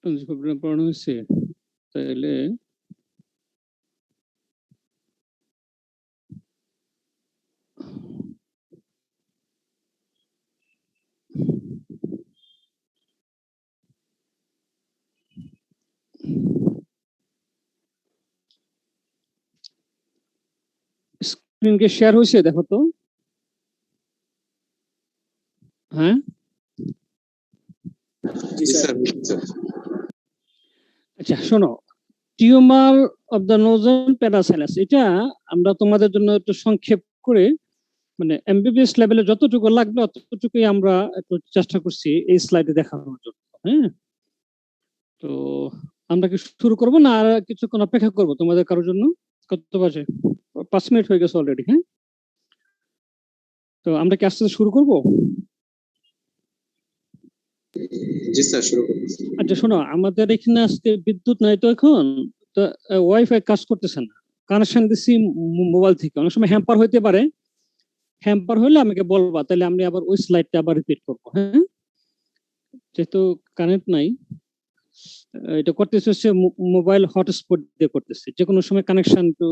Problem পড়ানো হয়েছে তাহলে স্ক্রিন কে শেয়ার হয়েছে দেখো তো। হ্যাঁ আচ্ছা শোনো, টিউমার অফ দ্য নোজন প্যারাসাইনাস, এটা আমরা তোমাদের জন্য একটু সংক্ষেপ করে মানে এমবিবিএস লেভেলে যতটুকু লাগবে ততটুকুই আমরা একটু চেষ্টা করছি এই স্লাইডে দেখানোর জন্য। হ্যাঁ, তো আমরা কি শুরু করবো না আর কিছুক্ষণ অপেক্ষা করবো তোমাদের কারোর জন্য? কত বাজে? 5 মিনিট হয়ে গেছে অলরেডি। হ্যাঁ, তো আমরা কি আস্তে আস্তে শুরু করবো? জি স্যার, শুরু করুন। আচ্ছা শোনো, আমাদের এখানে আজকে বিদ্যুৎ নাই তো এখন, তো ওয়াইফাই কাজ করতেছে না, কানেকশন দিচ্ছি মোবাইল থেকে। অনেক সময় হ্যাম্পার হইতে পারে, হ্যাম্পার হলে আমাকে বলবা, তাহলে আমি আবার ওই স্লাইডটা আবার রিপিট করবো। হ্যাঁ, যেহেতু কারেন্ট নাই, এটা করতেছে হচ্ছে মোবাইল হটস্পট দিয়ে করতেছে, যে কোনো সময় কানেকশন একটু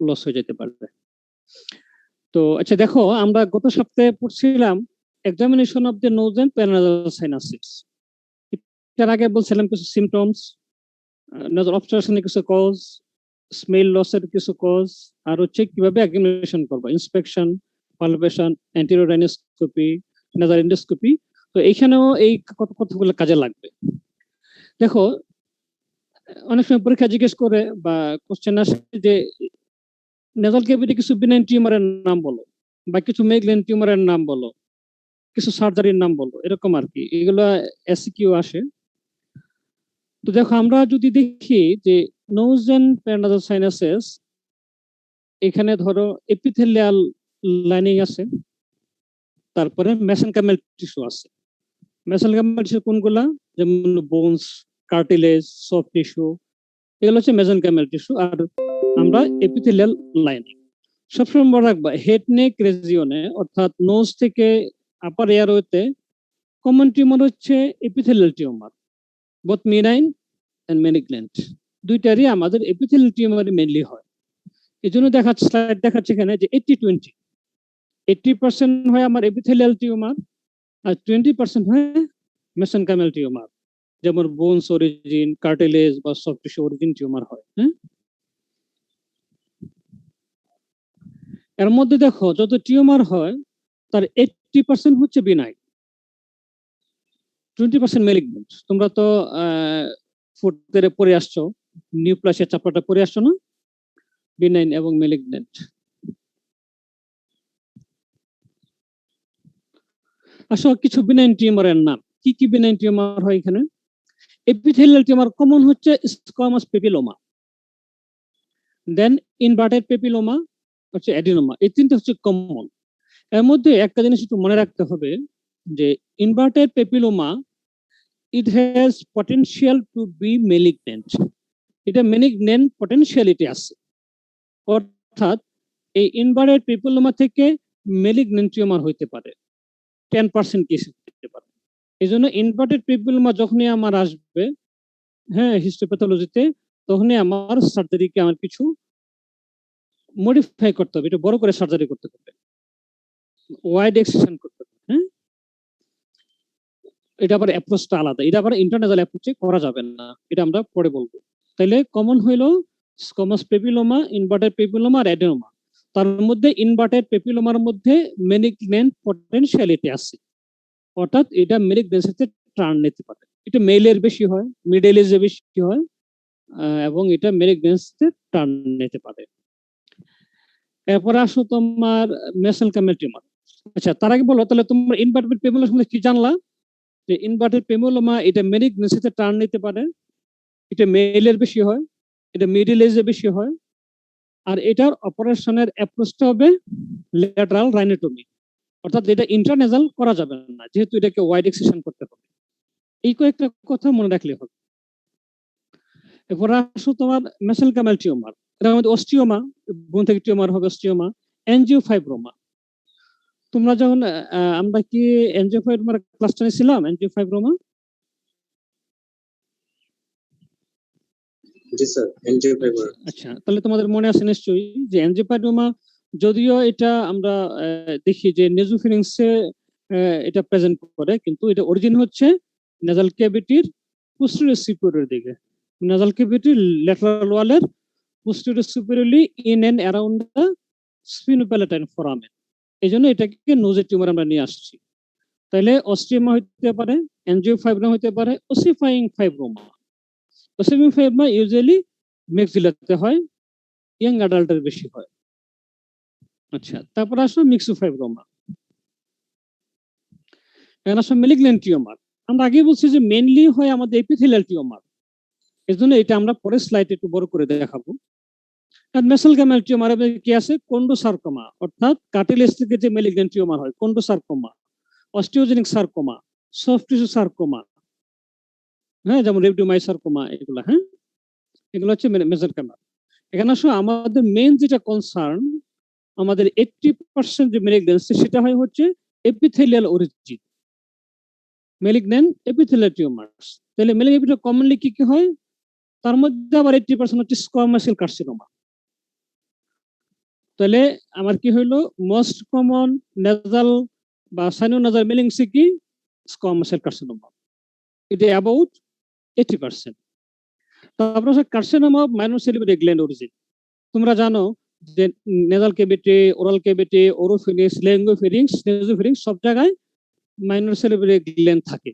লস হয়ে যেতে পারবে। তো আচ্ছা দেখো, আমরা গত সপ্তাহে পড়ছিলাম examination of the nose and paranasal sinuses. এর আগে বলছিলাম কিছু সিমটমস, নজর অবস্ট্রাকশনের কিছু কজ, স্মেল লসের কিছু কজ, আর হচ্ছে কিভাবে এক্সামিনেশন করবো, ইন্সপেকশন, পালপেশন, অ্যান্টেরিয়র রাইনোস্কোপি, নাজার এন্ডোস্কোপি। তো এইখানেও এই কথাগুলো কাজে লাগবে। দেখো, অনেক সময় পরীক্ষা জিজ্ঞেস করে বা কোশ্চেন আসে যে নেজাল ক্যাভিটি কিছু বিনাইন টিউমারের নাম বলো, বা কিছু মেগলিন টিউমারের নাম বলো, কিছু সার্জারির নাম বলো, এরকম আর কি, এগুলো এসিকিউ আসে। তো দেখো, আমরা যদি দেখি যে নোজ এন্ড প্যারানাসাল সাইনাসেস, এখানে ধরো এপিথেলিয়াল লাইনিং আছে, তারপরে মেসেনকাইমাল টিস্যু আছে। মেসেনকাইমাল টিস্যু কোনগুলা? যেমন বোনস, কার্টিলেজ, সফট টিস্যু, এগুলো হচ্ছে মেসেনকাইমাল টিস্যু। আর আমরা এপিথেলিয়াল লাইনিং। সবসময় মনে রাখবা, হেড নেক রিজিয়নে অর্থাৎ নোজ থেকে আপার এয়ারওয়েতে কমন টিউমার হচ্ছে এপিথেলিয়াল টিউমার, বোথ মিনাইন এন্ড মেলিগন্যান্ট, দুইটারই আমাদের এপিথেলিয়াল টিউমার মেইনলি হয়। এই জন্য স্লাইড দেখাচ্ছে এখানে যে 80-20, 80% হয় আমার এপিথেলিয়াল টিউমার আর 20% হয় মেসেনকাইমাল টিউমার, যেমন বোনস অরিজিন, কার্টিলেজ বা সফট টিস্যু অরিজিন টিউমার হয়। হ্যাঁ, এর মধ্যে দেখো যত টিউমার হয় তার 80% হচ্ছে বিনাইন, 20% মেলিগন্যান্ট। তোমরা তো ফোর্থ ইয়ারে পড়ে আসছো, নিউপ্লাসিয়া চ্যাপ্টারটা পড়ে আসছো না, বিনাইন এবং মেলিগন্যান্ট। আসলে কিছু বিনাইন টিউমারের নাম কি কি? বিনাইন টিউমার হয় এখানে, এপিথেলিয়াল টিউমার কমন হচ্ছে স্কোয়ামাস পেপিলোমা, দেন ইনভার্টেড পেপিলোমা, হচ্ছে অ্যাডিনোমা, এই তিনটা হচ্ছে কমন। এর মধ্যে একটা জিনিস একটু মনে রাখতে হবে যে inverted papilloma, it has potential to be malignant, এটা মেলিগন্যান্ট পটেনশিয়ালিটি আছে, অর্থাৎ এই ইনভার্টেড পেপিলোমা থেকে মেলিগন্যান্ট টিউমার হইতে পারে, 10% কেস হতে পারে। এই জন্য ইনভার্টেড পেপিলোমা যখনই আমার আসবে, হ্যাঁ, হিস্টোপ্যাথোলজিতে, তখনই আমার সার্জারিকে আমার কিছু মডিফাই করতে হবে, এটা বড় করে সার্জারি করতে হবে, ওয়াইড এক্সটেনশন করতে হবে। হ্যাঁ, এটা আবার অ্যাপ্রোচটা আলাদা, এটা আবার ইন্টারনাল অ্যাপ্রোচে করা যাবে না, এটা আমরা পরে বলবো। তাইলে কমন হইলো স্কোমাস পেপিলোমা, ইনভার্টেড পেপিলোমা আর অ্যাডেনোমা। তার মধ্যে ইনভার্টেড পেপিলোমার মধ্যে মেলিগন্যান্ট পটেনশিয়ালিটি আছে, অর্থাৎ এটা মেলিগন্যান্সিতে টার্ন নিতে পারে। এটা মেলের বেশি হয়, মিডল এজে বেশি হয়, এবং এটা মেলিগন্যান্সিতে টার্ন নিতে পারে। এরপর আসো তোমার মেসেনকাইমাল টিউমার। আচ্ছা, তার আগে বলো তাহলে তোমার ইনভার্টেড পেপিলোমার মধ্যে কি জানলা? যে ইনভার্টেড পেপিলোমা এটা মেলিগন্যান্সিতে টার্ন নিতে পারে, এটা মেলের বেশি হয়, এটা মিডল এজে বেশি হয়, আর এটার অপারেশনের অ্যাপ্রোচটা হবে ল্যাটারাল রাইনোটমি, অর্থাৎ এটা ইন্টারনেজাল করা যাবে না, যেহেতু এটাকে ওয়াইড এক্সটেনশন করতে হবে। এই কয়েকটা কথা মনে রাখলে হবে। এরপর আসো তোমার মেসেনকাইমাল টিউমার, এটার মধ্যে অস্টিওমা, বোন থেকে টিউমার হবে অস্টিওমা, এনজিওফাইব্রোমা। তোমরা যখন আমরা কি এনজিওফাইব্রোমার ক্লাসটা নিয়েছিলাম? এনজিওফাইব্রোমা জি স্যার, এনজিওফাইবার। আচ্ছা, তাহলে তোমাদের মনে আছে নিশ্চয়ই যে এনজিওপাইডোমা, যদিও এটা আমরা দেখি যে নেজোফিরিংসে এটা প্রেজেন্ট করে, কিন্তু এটা অরিজিন হচ্ছে নেজাল ক্যাভিটির পোস্টেরিয়র সুপিরিয়র দিকে, নেজাল ক্যাভিটির ল্যাটারাল ওয়ালের posterior superiorly in and around the sphenopalatine foramen. এই জন্য এটাকে নোজের টিউমার আমরা নিয়ে আসছি। তাহলে অস্টিওমা হতে পারে, এনজিওফাইব্রোমা হতে পারে, ওসিফাইং ফাইব্রোমা। ওসিফাইং ফাইব্রোমা ইউজুয়ালি মেক্সিলাতে হয়, ইয়াং অ্যাডাল্টের বেশি হয়। আচ্ছা, তারপর আসলো মিক্সোফাইব্রোমা। এখন আসলে মেলিগন্যান্ট টিউমার। আমরা আগে বলছি যে মেইনলি হয় আমাদের এপিথেলিয়াল টিউমার, এর জন্য এটা আমরা পরের স্লাইডে একটু বড় করে দেখাবো। আর মেসেলগ্যামাল টিউমার কি আছে? কন্ডোসার্কোমা, অর্থাৎ কার্টিলেজ থেকে যে মেলিগন্যান্ট টিউমার হয়, কন্ডোসার্কোমা, অস্টিওজেনিক সার্কোমা, সফট টিস্যু সার্কোমা, হ্যাঁ, যেমন রেবডোমাইসার্কোমা, এগুলো, হ্যাঁ, এগুলো হচ্ছে মেসেলগ্যামাল। এখানে আসলে আমাদের মেইন যেটা কনসার্ন, আমাদের 80% যে মেলিগন্যান্সি সেটা হয় হচ্ছে এপিথেলিয়াল অরিজিন, মেলিগন্যান্ট এপিথেলিয়াল টিউমারস। তাহলে মেলিগন্যান্ট কমনলি কি কি হয়? তার মধ্যে আবার 80% হচ্ছে স্কোয়ামাস সেল কার্সিনোমা। তাহলে আমার কি হইলো, মোস্ট কমন নেজাল বা সাইনোনাজাল মেলিগন্যান্সি কি? স্কোয়ামাস সেল কার্সিনোমা, এটা অ্যাবাউট 80%। তারপর হচ্ছে carcinoma of minor salivary gland origin. তোমরা জানো যে nasal cavity, oral cavity, oropharynx, laryngopharynx, nasopharynx সব জায়গায় মাইনর সেরিব্রাল গ্ল্যান্ড থাকে।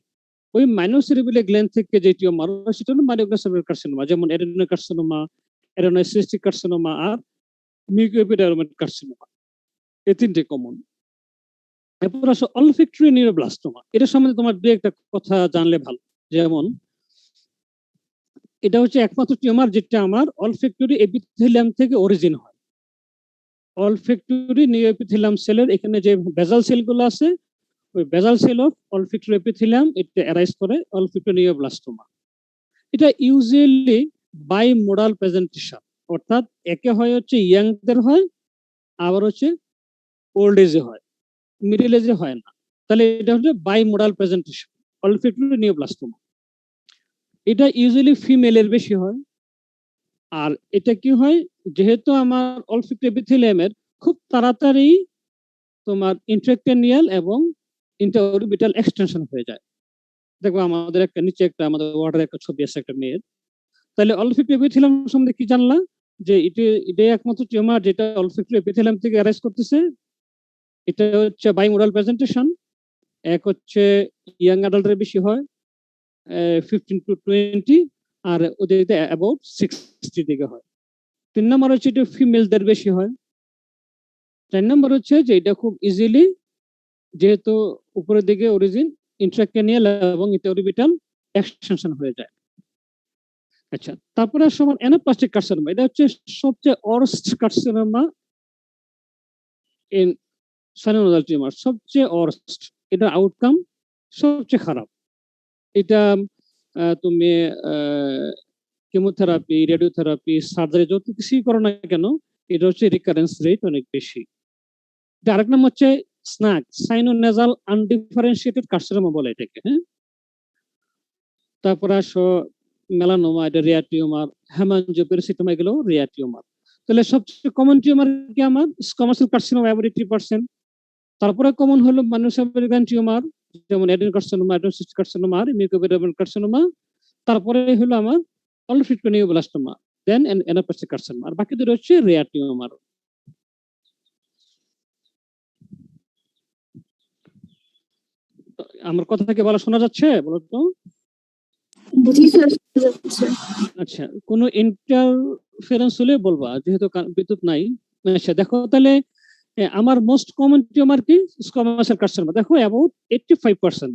ওই মাইনর সেরিব্রাল গ্ল্যান্ড থেকে যে টিউমার সেটা হলো মাইনর সেরিব্রাল কার্সিনোমা, যেমন অ্যাডেনোকার্সিনোমা, অ্যাডেনোসিস্টিক কার্সিনোমা আর মিউকোএপিডার্মাল কার্সিনোমা, এই তিনটে কমন। এরপর আসো অলফ্যাক্টরি নিউরোব্লাস্টোমা। এটা সম্বন্ধে তোমার দু একটা কথা জানলে ভালো। যেমন এটা হচ্ছে একমাত্র টিউমার যেটা আমার অলফ্যাক্টরি এপিথেলিয়াম থেকে অরিজিন হয়। অলফ্যাক্টরি নিউরোএপিথেলিয়াম সেলের এখানে যে বেজাল সেলগুলো আছে, ওই বেজাল সেল অফ অলফ্যাক্টরি এপিথেলিয়াম এটা অ্যারাইজ করে অলফ্যাক্টরি নিউরোব্লাস্টোমা। এটা ইউজুয়ালি বাই মোডাল প্রেজেন্টেশন, অর্থাৎ একে হয় হচ্ছে ইয়াংদের হয়, আবার হচ্ছে ওল্ড এজে হয়, মিডল এজে হয় না। তাহলে এটা হচ্ছে bimodal presentation olfactory neuroblastoma. এটা ইউজুয়ালি ফিমেলের বেশি হয়। আর এটা কি হয়, যেহেতু আমার অলফ্যাক্টরি এপিথেলিয়ামের খুব তাড়াতাড়ি তোমার ইন্ট্রাক্টেনিয়াল এবং ইন্টারঅরবিটাল এক্সটেনশন হয়ে যায়। দেখবো আমাদের একটা নিচে একটা আমাদের ওয়ার্ডের একটা ছবি আছে একটা মেয়ের। তাহলে অলফ্যাক্টরি এপিথেলিয়াম সম্বন্ধে কি জানলা? যে এটা একমাত্র টিউমার যেটা অলফ্যাক্টরি এপিথেলিয়াম থেকে অ্যারাইজ করতেছে। এটা হচ্ছে বাইমোডাল প্রেজেন্টেশন। এক হচ্ছে ইয়াং অ্যাডাল্টের বেশি হয়, 15 to 20, আর ওদের অ্যাবাউট 60 দিকে হয়। 3 নম্বর হচ্ছে এটা ফিমেলদের বেশি হয়। 4 নম্বর হচ্ছে যে এটা খুব ইজিলি, যেহেতু উপরের দিকে অরিজিন, ইন্ট্রাক্রেনিয়াল এবং ইন্টারঅরবিটাল এক্সটেনশন হয়ে যায়। আচ্ছা, তারপরে সমান অ্যানাপ্লাস্টিক কার্সিনোমা। এটা হচ্ছে সবচেয়ে ওয়ার্স্ট কার্সিনোমা ইন সাইনোনাজাল টিউমার, সবচেয়ে ওয়ার্স্ট। এটা আউটকাম সবচেয়ে খারাপ। এটা তুমি কেমোথেরাপি, রেডিওথেরাপি, সার্জারি যত কিছুই করো না কেন, এটা হচ্ছে রিকারেন্স রেট অনেক বেশি। আরেক নাম হচ্ছে স্নাক, সাইনোনাজাল আনডিফারেন্সিয়েটেড কার্সিনোমা বলে এটাকে, হ্যাঁ। তারপরে আসো মেলানোমা, এটা রেয়ার টিউমার, হেমানজিওপেরিসিটোমা, এগুলো রেয়ার টিউমার। তাহলে সবচেয়ে কমন টিউমার কি আমার? Squamous cell carcinoma, about 80%। তারপরে কমন হলো মাইনোসেরিব্রাল টিউমার, যেমন অ্যাডেনোকার্সিনোমা, অ্যাডেনোসিস্টিক কার্সিনোমা, মিউকোএপিডার্মাল কার্সিনোমা। তারপরে হলো আমার অলফ্যাক্টরি নিউরোব্লাস্টোমা, দেন অ্যানাপ্লাস্টিক কার্সিনোমা। আর বাকি দুটো হচ্ছে রেয়ার টিউমার। আমার কথা কি বলা শোনা যাচ্ছে? বলো তো। জি স্যার, যাচ্ছে। আচ্ছা, কোনো ইন্টারফারেন্স হলে বলবা, যেহেতু বিদ্যুৎ নাই। আচ্ছা, দেখো তাহলে আমার মোস্ট কমন টিউমার কি? Squamous cell carcinoma. দেখো অ্যাবাউট 85%।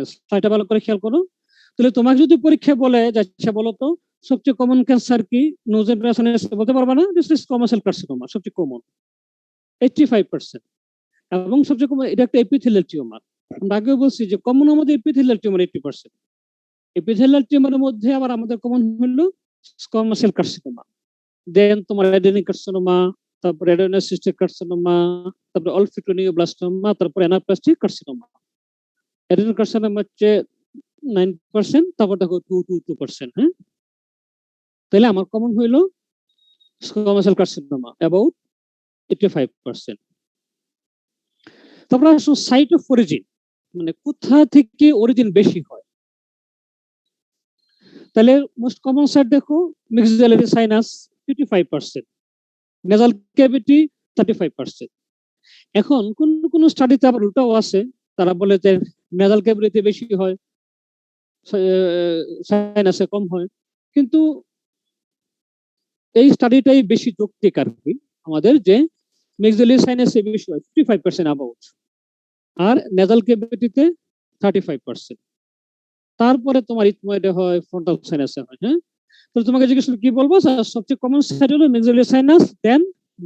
স্লাইডটা ভালো করে খেয়াল করো। তাহলে তোমাকে যদি পরীক্ষা বলে যাচ্ছে, বলো তো সবচেয়ে কমন ক্যান্সার কি? নোজের ব্রাসনেস বলতে পারবা না? This is squamous cell carcinoma, সবচেয়ে কমন 85%। এবং সবচেয়ে কমন এটা একটা এপিথেলিয়াল টিউমার। আমরা আগেও বলছি যে কমন আমাদের এপিথেলিয়াল টিউমার 80%। এপিথেলিয়াল টিউমারের মধ্যে আবার আমাদের কমন হলো স্কোয়ামাস সেল কার্সিনোমা, দেন তোমার অ্যাডেনোকার্সিনোমা, তারপর অ্যাডেনোসিস্টিক কার্সিনোমা, তারপর অলফ্যাক্টরি নিউরোব্লাস্টোমা, তারপর অ্যানাপ্লাস্টিক কার্সিনোমা। অ্যাডেনোকার্সিনোমা হচ্ছে 9%, তারপর দেখো 2%, হ্যাঁ। তাহলে আমার কমন হইল স্কোয়ামাস সেল কার্সিনোমা অ্যাবাউট 85%। তারপর আসো সাইট অফ অরিজিন, মানে কোথা থেকে অরিজিন বেশি হয়। তাহলে মোস্ট কমন সাইট দেখো মিক্সিলারি সাইনাস 55%, নেজাল ক্যাভিটি 35%। এখন কোন কোন স্টাডিতে আবার উল্টাও আছে, তারা বলে যে নেজাল ক্যাভিটিতে বেশি হয়, সাইনাসে কম হয়, কিন্তু এই স্টাডিটাই বেশি যৌক্তিক আর কি আমাদের, যে মিক্সিলারি সাইনাসে বেশি হয় 55% অ্যাবাউট, আর নেজাল ক্যাভিটিতে 35%। তারপরে তোমার ইথময়েডে হয়, ফ্রন্টাল সাইনাসে হয়। হ্যাঁ, তো তোমাকে জিজ্ঞেস কি বলবো, সবচেয়ে কমন সাইট হলো মিক্সিলারি সাইনাস, দেন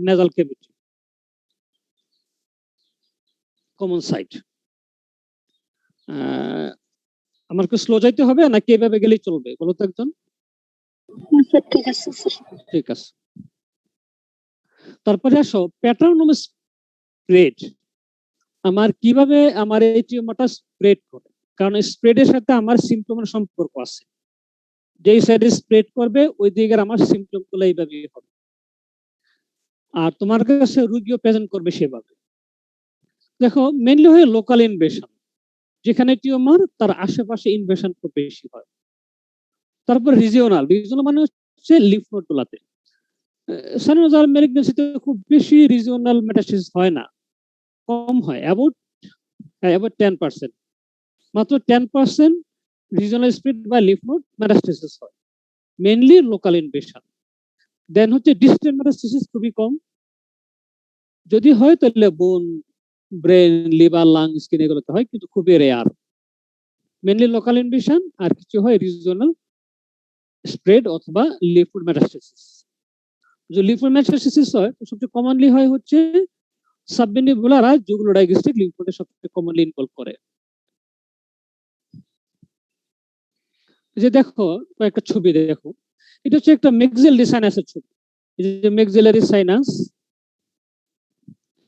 নেজাল ক্যাভিটি কমন সাইট। আমার কি স্লো যাইতে হবে নাকি এভাবে গেলেই চলবে, বলো তো একজন? স্যার ঠিক আছে স্যার। ঠিক আছে। তারপরে আসো প্যাটার্ন অফ স্প্রেড, আমার কিভাবে আমার এই টিউমারটা স্প্রেড করে, কারণ স্প্রেডের সাথে আমার সিমটমের সম্পর্ক আছে। যেই সাইডে স্প্রেড করবে ওই দিকের আমার সিমটম গুলো এইভাবেই হবে, আর তোমার কাছে রোগীও প্রেজেন্ট করবে সেভাবে। দেখো মেইনলি হয় লোকাল ইনভেশন, যেখানে টিউমার তার আশেপাশে ইনভেশন খুব বেশি হয়। তারপর রিজিওনাল, রিজিওনাল মানে হচ্ছে লিফ নোড গুলাতে। সাইনোজাল ম্যালিগনেন্সিতে খুব বেশি রিজিওনাল মেটাস্টেসিস হয় না, কম হয়, অ্যাবাউট 10%, মাত্র 10% রিজিওনাল স্প্রেড বা লিফ নোড মেটাস্টেসিস হয়, মেইনলি লোকাল ইনভেশন। দেন হচ্ছে ডিস্টেন্ট মেটাস্টেসিস খুবই কম, যদি হয় তাহলে বোন, ব্রেন, লিভার, লাং, স্কিন এগুলোতে হয়, কিন্তু খুবই রেয়ার। মেইনলি লোকাল ইনভেশন, আর কিছু হয় রিজিওনাল স্প্রেড অথবা লিফ নোড মেটাস্টেসিস। যে লিফ নোড মেটাস্টেসিস হয় সবচেয়ে কমনলি হয় হচ্ছে সাবমেন্ডিবুলার আর জুগুলোডাইগ্যাস্ট্রিক লিম্ফ নোডে সবচেয়ে কমনলি ইনভলভ করে। যে দেখো একটা ছবি দেখো, এটা হচ্ছে একটা মেক্সিলারি সাইনাসের ছবি। এই যে মেক্সিলারি সাইনাস,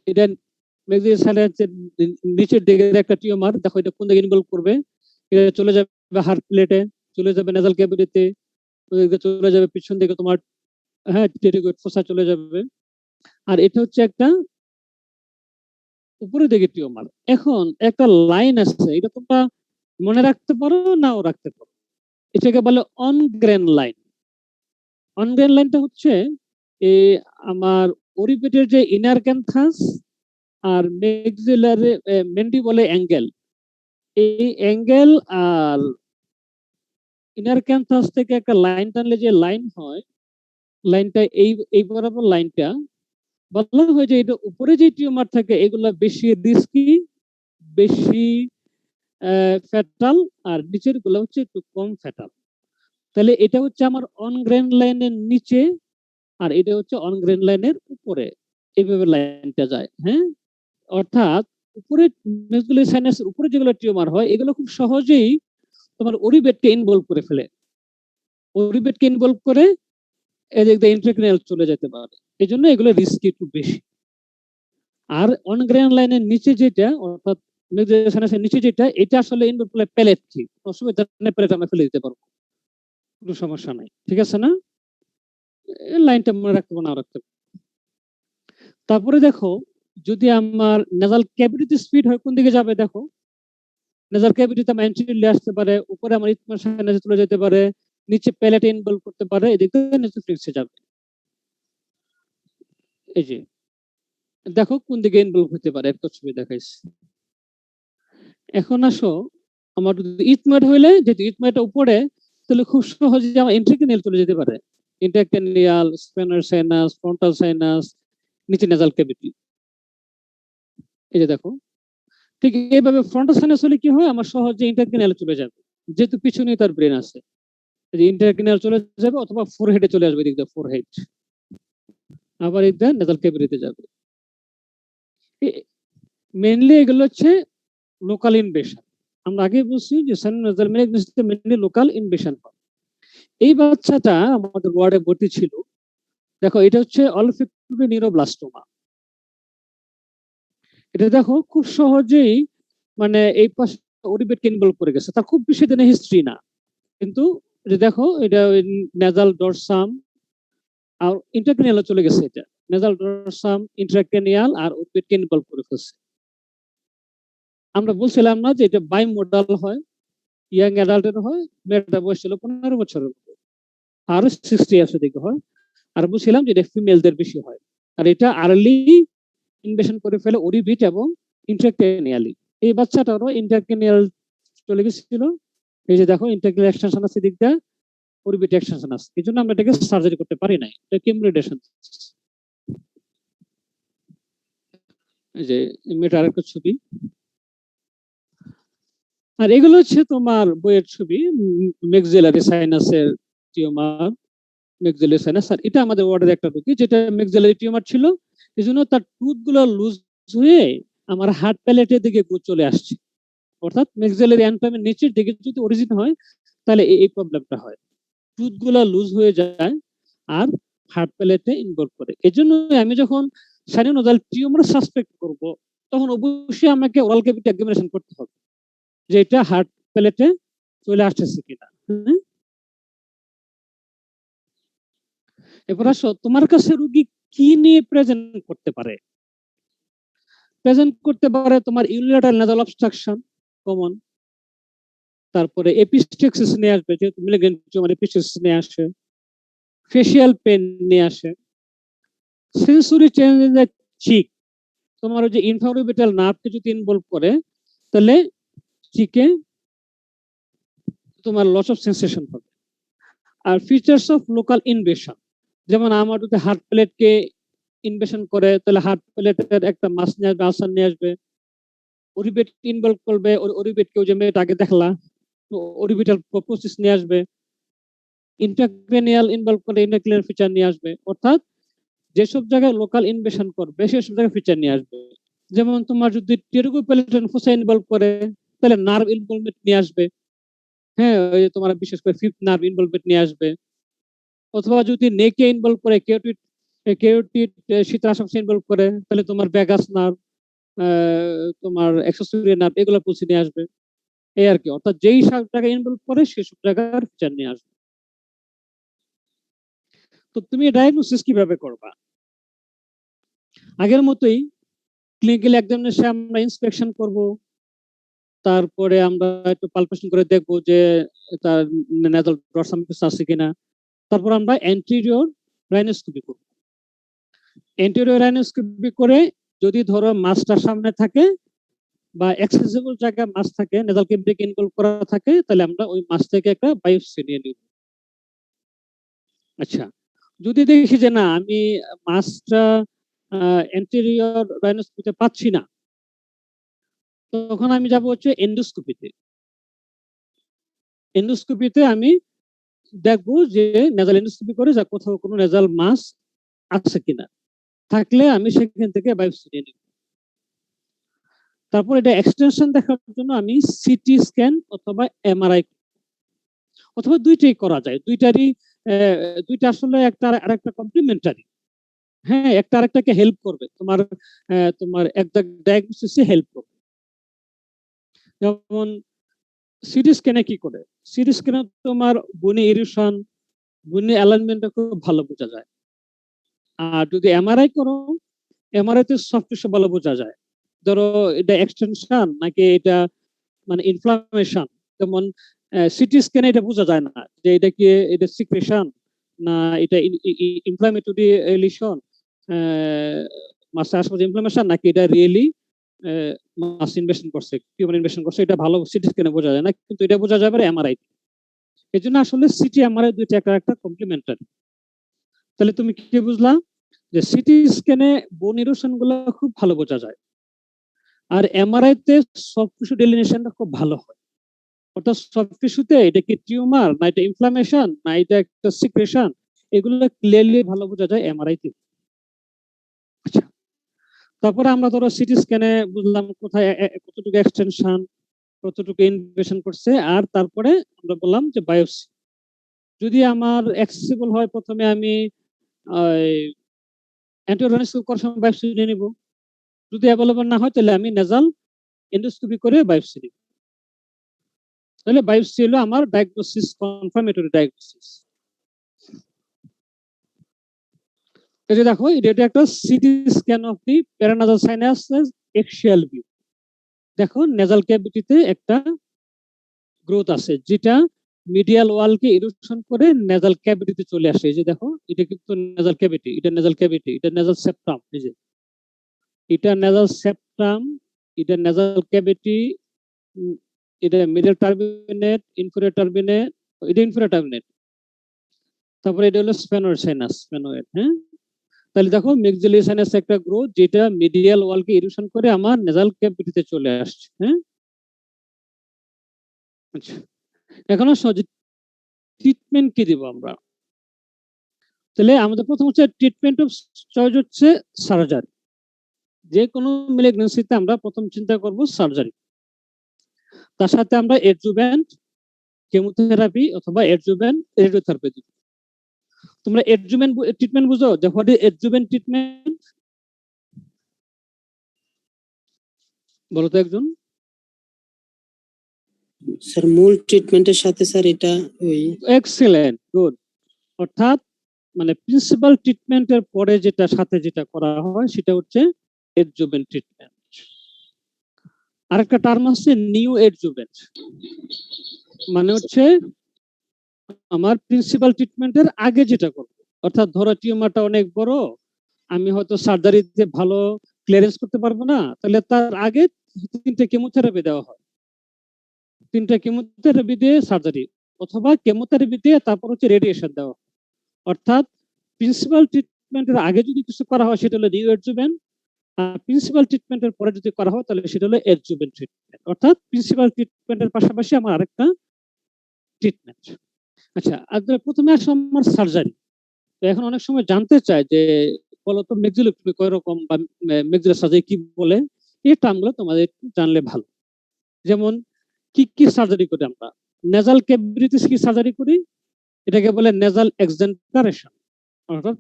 এটা মেক্সিলারি সাইনাসের নিচের দিকে একটা টিউমার, দেখো এটা কোন দিকে ইনভলভ করবে, এটা চলে যাবে হার্ট প্লেটে, চলে যাবে নেজাল ক্যাভিটিতে, চলে যাবে পিছন দিকে তোমার, হ্যাঁ, টেরিগয়েড ফোসা চলে যাবে। আর এটা হচ্ছে একটা উপরের দিকে টিউমার। এখন একটা লাইন আছে, এটা তোমরা মনে রাখতে পারো নাও রাখতে পারো, এটাকে বলে অনগ্রেন লাইন। অনগ্রেন লাইনটা হচ্ছে আমার ওরিপেটের যে ইনার ক্যান্থাস আর মেক্সিলারি মেন্ডিবলে অ্যাঙ্গেল, এই অ্যাঙ্গেল আর ইনার ক্যান্থাস থেকে একটা লাইন টানলে যে লাইন হয়, লাইনটা এই বরাবর লাইনটা বলা হয় যে এটা উপরে যে টিউমার থাকে এগুলা বেশি রিস্কি, বেশি ফ্যাটাল, আর নিচের গুলো হচ্ছে একটু কম ফ্যাটাল। তাহলে এটা হচ্ছে আমার অনগ্রেন লাইনের নিচে, আর এটা হচ্ছে অনগ্রেন লাইনের উপরে, এইভাবে লাইনটা যায়। হ্যাঁ, অর্থাৎ উপরে মেক্সিলারি সাইনাসের উপরে যেগুলো টিউমার হয় এগুলো খুব সহজেই তোমার ওরিবেটকে ইনভলভ করে ফেলে, ওরিবেটকে ইনভলভ করে এদিক দিয়ে ইন্ট্রাক্রেনিয়াল চলে যেতে পারে, এই জন্য এগুলো রিস্ক একটু বেশি। আর অনগ্রেন লাইনের নিচে যেটা, অর্থাৎ মেক্সিলারি সাইনাসের নিচে যেটা, এটা আসলে ইনভলভ করলে প্যালেট, ঠিক অসুবিধা নেই, প্যালেট আমরা ফেলে দিতে পারবো, কোনো সমস্যা নাই, ঠিক আছে না? এই লাইনটা মনে রাখতে না রাখতে। তারপরে দেখো যদি আমার নেজাল ক্যাভিটিতে স্পিড হয় কোন দিকে যাবে, দেখো নেজাল ক্যাভিটিতে আমার এন্ট্রিলে আসতে পারে, উপরে আমার ইথমাস সাইনাসে চলে যেতে পারে, নিচে প্যালেটে ইনভলভ করতে পারে, এদিক থেকে নিচে ফ্রিক্সে যাবে। এই যে দেখো কোন দিকে ইনভলভ হতে পারে, একটা ছবি দেখাইছি। এখন আসো আমার ইথময়েড হইলে, যেহেতু ইথময়েডটা উপরে, তাহলে খুব সহজে আমার ইন্ট্রাক্রেনিয়াল চলে যেতে পারে, intracranial, spanner sinus, frontal sinus, নিচে নেজাল ক্যাভিটি। এই যে দেখো ঠিক এইভাবে ফ্রন্টাল সাইনাস হলে কি হয়, আমার সহজে ইন্ট্রাক্রেনিয়ালে চলে যাবে, যেহেতু পিছনে তার ব্রেন আছে, ইন্ট্রাক্রেনিয়াল চলে যাবে, অথবা ফোরহেডে চলে আসবে, এদিক দিয়ে ফোরহেড, আবার এদিক দিয়ে নেজাল ক্যাভিটিতে যাবে। মেইনলি এগুলো হচ্ছে লোকাল ইনভেশন। আমরা আগে বলছি যে সাইনোজাল ম্যালিগনেন্সিতে মেইনলি লোকাল ইনভেশন হয়। এই বাচ্চাটা আমাদের ওয়ার্ডে ভর্তি ছিল, দেখো এটা হচ্ছে অলফ্যাক্টরি নিউরোব্লাস্টোমা। এটা দেখো খুব সহজেই মানে এই পাশে ওরিবেটকে ইনভলভ করে গেছে, তার খুব বেশি দিনের হিস্ট্রি না, কিন্তু এটা দেখো, এটা নেজাল ডরসাম আর ইন্টারক্রেনিয়াল চলে গেছে। এটা নেজাল ডরসাম, ইন্টারক্রেনিয়াল আর উদ্ভিদকে ইনভলভ করে ফেলছে। আমরা বলছিলাম না যে এটা বাই মডাল হয়, ইয়াং অ্যাডাল্টের হয়, মেয়েটা বয়স ছিল 15 বছরের, আর 60 ইয়ার্সের দিকে হয়। আর বলছিলাম যে এটা ফিমেলদের বেশি হয়। আর এটা আর্লি ইনভেশন করে ফেলে ওরিবিট এবং ইন্টারক্রেনিয়ালি। এই বাচ্চাটারও ইন্টারক্রেনিয়াল চলে গেছিল। এই যে দেখো, ইন্টারক্রেনিয়াল এক্সটেনশন আছে দিক দিয়ে, ওরিবিট এক্সটেনশন আছে, এই জন্য আমরা এটাকে সার্জারি করতে পারি নাই। এটা কিমরিডেশন। এই যে মেয়েটার একটা ছবি। আর এগুলো হচ্ছে তোমার বইয়ের ছবি, মেক্সিলারি সাইনাসের টিউমার, মেক্সিলারি সাইনাস। আর এটা আমাদের ওয়ার্ডের একটা রোগী যেটা মেক্সিলারি টিউমার ছিল, এই জন্য তার টুথ গুলো লুজ হয়ে আমার হার্ট প্যালেটের দিকে চলে আসছে। অর্থাৎ মেক্সিলারি অ্যান্টামের নিচের দিকে যদি অরিজিন হয় তাহলে এই প্রবলেমটা হয়, টুথ গুলো লুজ হয়ে যায় আর হার্ট প্যালেটে ইনভলভ করে। এই জন্য আমি যখন সাইনোনোডাল টিউমার সাসপেক্ট করব, তখন অবশ্যই আমাকে ওরাল ক্যাভিটি এক্সামিনেশন করতে হবে যে এটা হার্ট প্যালেটে চলে আসতেছে কিনা। এবার আসো, তোমার কাছে রোগী কি নিয়ে প্রেজেন্ট করতে পারে? প্রেজেন্ট করতে পারে তোমার ইউনিলেটারাল নেজাল অবস্ট্রাকশন, কমন। তারপরে এপিস্টেক্সিস নিয়ে আসবে, যেহেতু মিলিগ্রেন টিউমার এপিস্টেক্সিস নিয়ে আসে। ফেশিয়াল পেন নিয়ে আসে। সেন্সরি চেঞ্জ ইন দ্য চিক, তোমার ওই যে ইনফারোবিটাল নার্ভকে যদি ইনভলভ করে তাহলে চিকে তোমার লস অফ সেন্সেশন হবে। আর ফিচার্স অফ লোকাল ইনভেশন, যেমন আমার যদি হার্ট প্লেটকে ইনভেশন করে তাহলে হার্ট প্লেটের একটা মাস নিয়ে আসবে, আলসার নিয়ে আসবে। ওরিবেট ইনভলভ করবে, ওরিবেট কেউ যে মেয়েটা আগে দেখলা, ওরিবিটাল প্রসেস নিয়ে আসবে। ইন্টারক্রেনিয়াল ইনভলভ করে ইন্টারক্রেনিয়াল ফিচার নিয়ে আসবে। অর্থাৎ যেসব জায়গায় লোকাল ইনভেশন করবে সেসব জায়গায় ফিচার নিয়ে আসবে। যেমন তোমার যদি টেরুগোপ্যালেটেন ফোসা ইনভলভ করে তাহলে নার্ভ ইনভলভমেন্ট নিয়ে আসবে। হ্যাঁ, ওই তোমার বিশেষ করে ফিফথ নার্ভ ইনভলভমেন্ট নিয়ে আসবে। অথবা যদি নেকে ইনভলভ করে, কেরোটিড শীতাশংস ইনভলভ করে, তাহলে তোমার ভ্যাগাস নার্ভ, তোমার অ্যাক্সেসরি নার্ভ, এগুলো পুষে নিয়ে আসবে। এই আর কি। অর্থাৎ যেই সব জায়গায় ইনভলভ করে সেসব জায়গার ফিচার নিয়ে আসবে। তো তুমি ডায়াগনোসিস কিভাবে করবা? আগের মতোই ক্লিনিক্যাল এক্সামিনেশনে আমরা ইন্সপেকশন করব, তারপরে আমরা একটু পালপেশন করে দেখবো যে তার নেজাল ডরসাম আছে কিনা। তারপর আমরা অ্যান্টেরিয়র রাইনোস্কোপি করব। অ্যান্টেরিয়র রাইনোস্কোপি করে যদি ধরো মাছটা সামনে থাকে বা অ্যাক্সেসিবল জায়গায় মাছ থাকে, নেজাল ক্যাভিটি ইনভলভ করা থাকে, তাহলে আমরা ওই মাছ থেকে একটা বায়োপসি নিয়ে নিব। আচ্ছা, যদি দেখি যে না, আমি মাছটা অ্যান্টেরিয়র রাইনোস্কোপিতে পাচ্ছি না, তখন আমি যাব হচ্ছে এন্ডোস্কোপিতে। এন্ডোস্কোপিতে আমি দেখবো যে নেজাল এন্ডোস্কোপি করে যা কোথাও কোনো নেজাল মাস আছে কিনা, থাকলে আমি সেখান থেকে বায়োপসি নিয়ে নিব। তারপর এটা এক্সটেনশন দেখার জন্য আমি সিটি স্ক্যান অথবা এমআরআই অথবা দুইটাই করা যায়। দুইটা আসলে একটা আরেকটা কমপ্লিমেন্টারি। হ্যাঁ, একটা আরেকটাকে হেল্প করবে, তোমার একটা ডায়াগনোসিসে হেল্প করবে। যেমন সিটি স্ক্যানে কি করে, সিটি স্ক্যানে তোমার বনি ইরিউশন, বনি অ্যালাইনমেন্টটা খুব ভালো বোঝা যায়। আর যদি এমআরআই করো, এমআরআই তে সব কিছু ভালো বোঝা যায়। ধরো এটা এক্সটেনশন নাকি এটা মানে ইনফ্লামেশন। যেমন সিটি স্ক্যানে এটা বোঝা যায় না যে এটা কি, এটা সিক্রেশন না এটা ইনফ্লামেটরি লিশন, মাসের আশেপাশে ইনফ্লামেশন, নাকি এটা রিয়েলি মাস ইনভেশন করছে, টিউমার ইনভেশন করছে। এটা ভালো সিটি স্ক্যানে বোঝা যায় না, কিন্তু এটা বোঝা যাবে এমআরআই। এই জন্য আসলে সিটি এমআরআই দুইটা একটা কমপ্লিমেন্টারি। তাহলে তুমি কি বুঝলা? যে সিটি স্ক্যানে বোন ইরোশন গুলো খুব ভালো বোঝা যায়, আর এমআরআই তে সফট টিস্যু ডেলিনেশনটা খুব ভালো হয়। অর্থাৎ সফট টিস্যুতে এটা কি টিউমার না এটা ইনফ্লামেশন না এটা একটা সিক্রেশন, এগুলো ক্লিয়ারলি ভালো বোঝা যায় এমআরআই তে। আচ্ছা, তারপরে আমরা ধরো সিটি স্ক্যানে বুঝলাম কোথায় কতটুকু এক্সটেনশন, কতটুকু ইনভেশন করছে, আর তারপরে আমরা বললাম যে বায়োপসি। যদি আমার অ্যাক্সেসিবল হয়, প্রথমে আমি অ্যান্টিওরানিস্কোপ করার সময় বায়োপসি নিয়ে নিব। যদি অ্যাভেলেবল না হয় তাহলে আমি নেজাল এন্ডোস্কোপি করে বায়োপসি নিব। তাহলে বায়োপসি হলো আমার ডায়াগনোসিস, কনফার্মেটরি ডায়াগনোসিস। এই যে দেখো, এটা একটা CT scan of the paranasal sinuses axial view. দেখো নেজাল ক্যাভিটিতে একটা গ্রোথ আছে যেটা মিডিয়াল ওয়ালকে ইরোশন করে নেজাল ক্যাভিটিতে চলে আসে। এই যে দেখো, এটা কিন্তু নেজাল ক্যাভিটি, এটা নেজাল ক্যাভিটি, এটা নেজাল সেপ্টাম। এই যে এটা নেজাল সেপ্টাম, এটা নেজাল ক্যাভিটি, এটা মিডল টার্মিনেট, ইনফেরিয়র টার্মিনেট, এটা ইনফেরিয়র টার্মিনেট। তারপরে এটা হলো স্ফেনোয়েড সাইনাস, স্ফেনোয়েড। হ্যাঁ, তাহলে দেখো মেক্সিলারি সাইনাস একটা গ্রোথ যেটা মিডিয়াল ওয়ালকে ইরোশন করে আমার নেজাল ক্যাভিটিতে চলে আসছে। হ্যাঁ, আচ্ছা, এখন আসো যে ট্রিটমেন্ট কি দিব আমরা। তাহলে আমাদের প্রথম হচ্ছে ট্রিটমেন্ট অফ চয়েস হচ্ছে সার্জারি। যে কোনো ম্যালিগন্যান্সিতে আমরা প্রথম চিন্তা করব সার্জারি। তার সাথে আমরা এডজুভেন্ট কেমোথেরাপি অথবা এডজুভেন্ট রেডিওথেরাপি দিব। তোমরা এডজুভেন্ট ট্রিটমেন্ট বুঝো? যে হোয়াট ইজ এডজুভেন্ট ট্রিটমেন্ট বলো তো একজন। স্যার মূল ট্রিটমেন্টের সাথে স্যার এটা ওই এক্সেলেন্ট, গুড। অর্থাৎ মানে প্রিন্সিপাল ট্রিটমেন্টের পরে যেটা সাথে যেটা করা হয় সেটা হচ্ছে এডজুভেন্ট ট্রিটমেন্ট। আরেকটা টার্ম আছে নিউ এডজুভেন্ট, মানে হচ্ছে আমার প্রিন্সিপাল ট্রিটমেন্টের আগে যেটা করব। অর্থাৎ ধরো টিউমারটা অনেক বড়, আমি হয়তো সার্জারিতে ভালো ক্লিয়ারেন্স করতে পারবো না, তাহলে তার আগে 3টে কেমোথেরাপি দেওয়া হয়। 3টে কেমোথেরাপি দিয়ে সার্জারি, অথবা কেমোথেরাপি দিয়ে তারপর হচ্ছে রেডিয়েশন দেওয়া। অর্থাৎ প্রিন্সিপাল ট্রিটমেন্টের আগে যদি কিছু করা হয় সেটা হলো নিউ এডজুভেন্ট, আর প্রিন্সিপাল ট্রিটমেন্টের পরে যদি করা হয় তাহলে সেটা হলো এডজুভেন্ট ট্রিটমেন্ট। অর্থাৎ প্রিন্সিপাল ট্রিটমেন্টের পাশাপাশি আমার আরেকটা ট্রিটমেন্ট। আচ্ছা, আর প্রথমে আসো আমার সার্জারি। তো এখন অনেক সময় জানতে চায় যে বলতো মেক্সিলোটমি কয় রকম, বা মেক্সিলার সার্জারি কি বলে। এই টার্মগুলো তোমাদের একটু জানলে ভালো। যেমন কি কি সার্জারি করি আমরা। নেজাল ক্যাভিটিতে কি সার্জারি করি, এটাকে বলে নেজাল এক্সেন্টারেশন। অর্থাৎ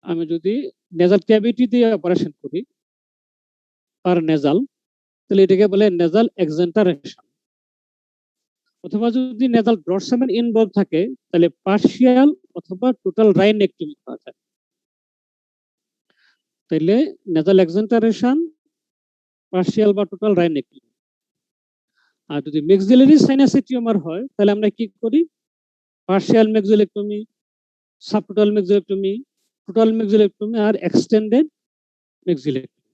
আমি যদি নেজাল ক্যাভিটি দিয়ে অপারেশন করি পার নেজাল, তাহলে এটাকে বলে নেজাল এক্সেন্টারেশন। অথবা যদি নেজাল ডরসামেন ইনভলভ থাকে তাহলে পার্শিয়াল অথবা টোটাল রাইনেক্টমি করা যায়। তাইলে নেজাল এক্সেন্টারেশন, পার্শিয়াল বা টোটাল রাইনেক্টমি। আর যদি মেক্সিলারি সাইনাসে টিউমার হয় তাহলে আমরা কি করি, পার্শিয়াল মেক্সিলেক্টমি, সাবটোটাল মেক্সিলেক্টমি, টোটাল মেক্সিলেক্টমি আর এক্সটেন্ডেড মেক্সিলেক্টমি।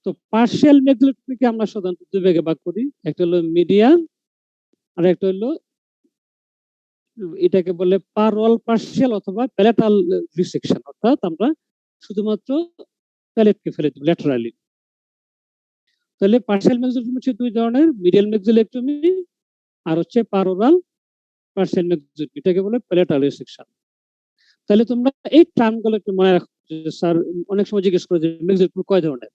তো পার্শিয়াল মেক্সিলেক্টমিকে আমরা সাধারণত দুই ভাগে ভাগ করি, একটা হলো মিডিয়াল আর একটা হলো এটাকে বলে পারওয়াল পার্শিয়াল অথবা প্যালেটাল রিসেকশন। অর্থাৎ আমরা শুধুমাত্র প্যালেটকে ফেলে দিব ল্যাটারালি। তাহলে পার্শিয়াল মেক্সিলেক্টমি হচ্ছে দুই ধরনের, মিডিয়াল মেক্সিলেক্টমি আর হচ্ছে পারওরাল পার্শিয়াল মেক্সিলেক্টমি, এটাকে বলে প্যালেটাল রিসেকশন। তাহলে তোমরা এই টার্মগুলো একটু মনে রাখো। স্যার অনেক সময় জিজ্ঞেস করে যে মেক্সিলেক্টমি কয় ধরনের,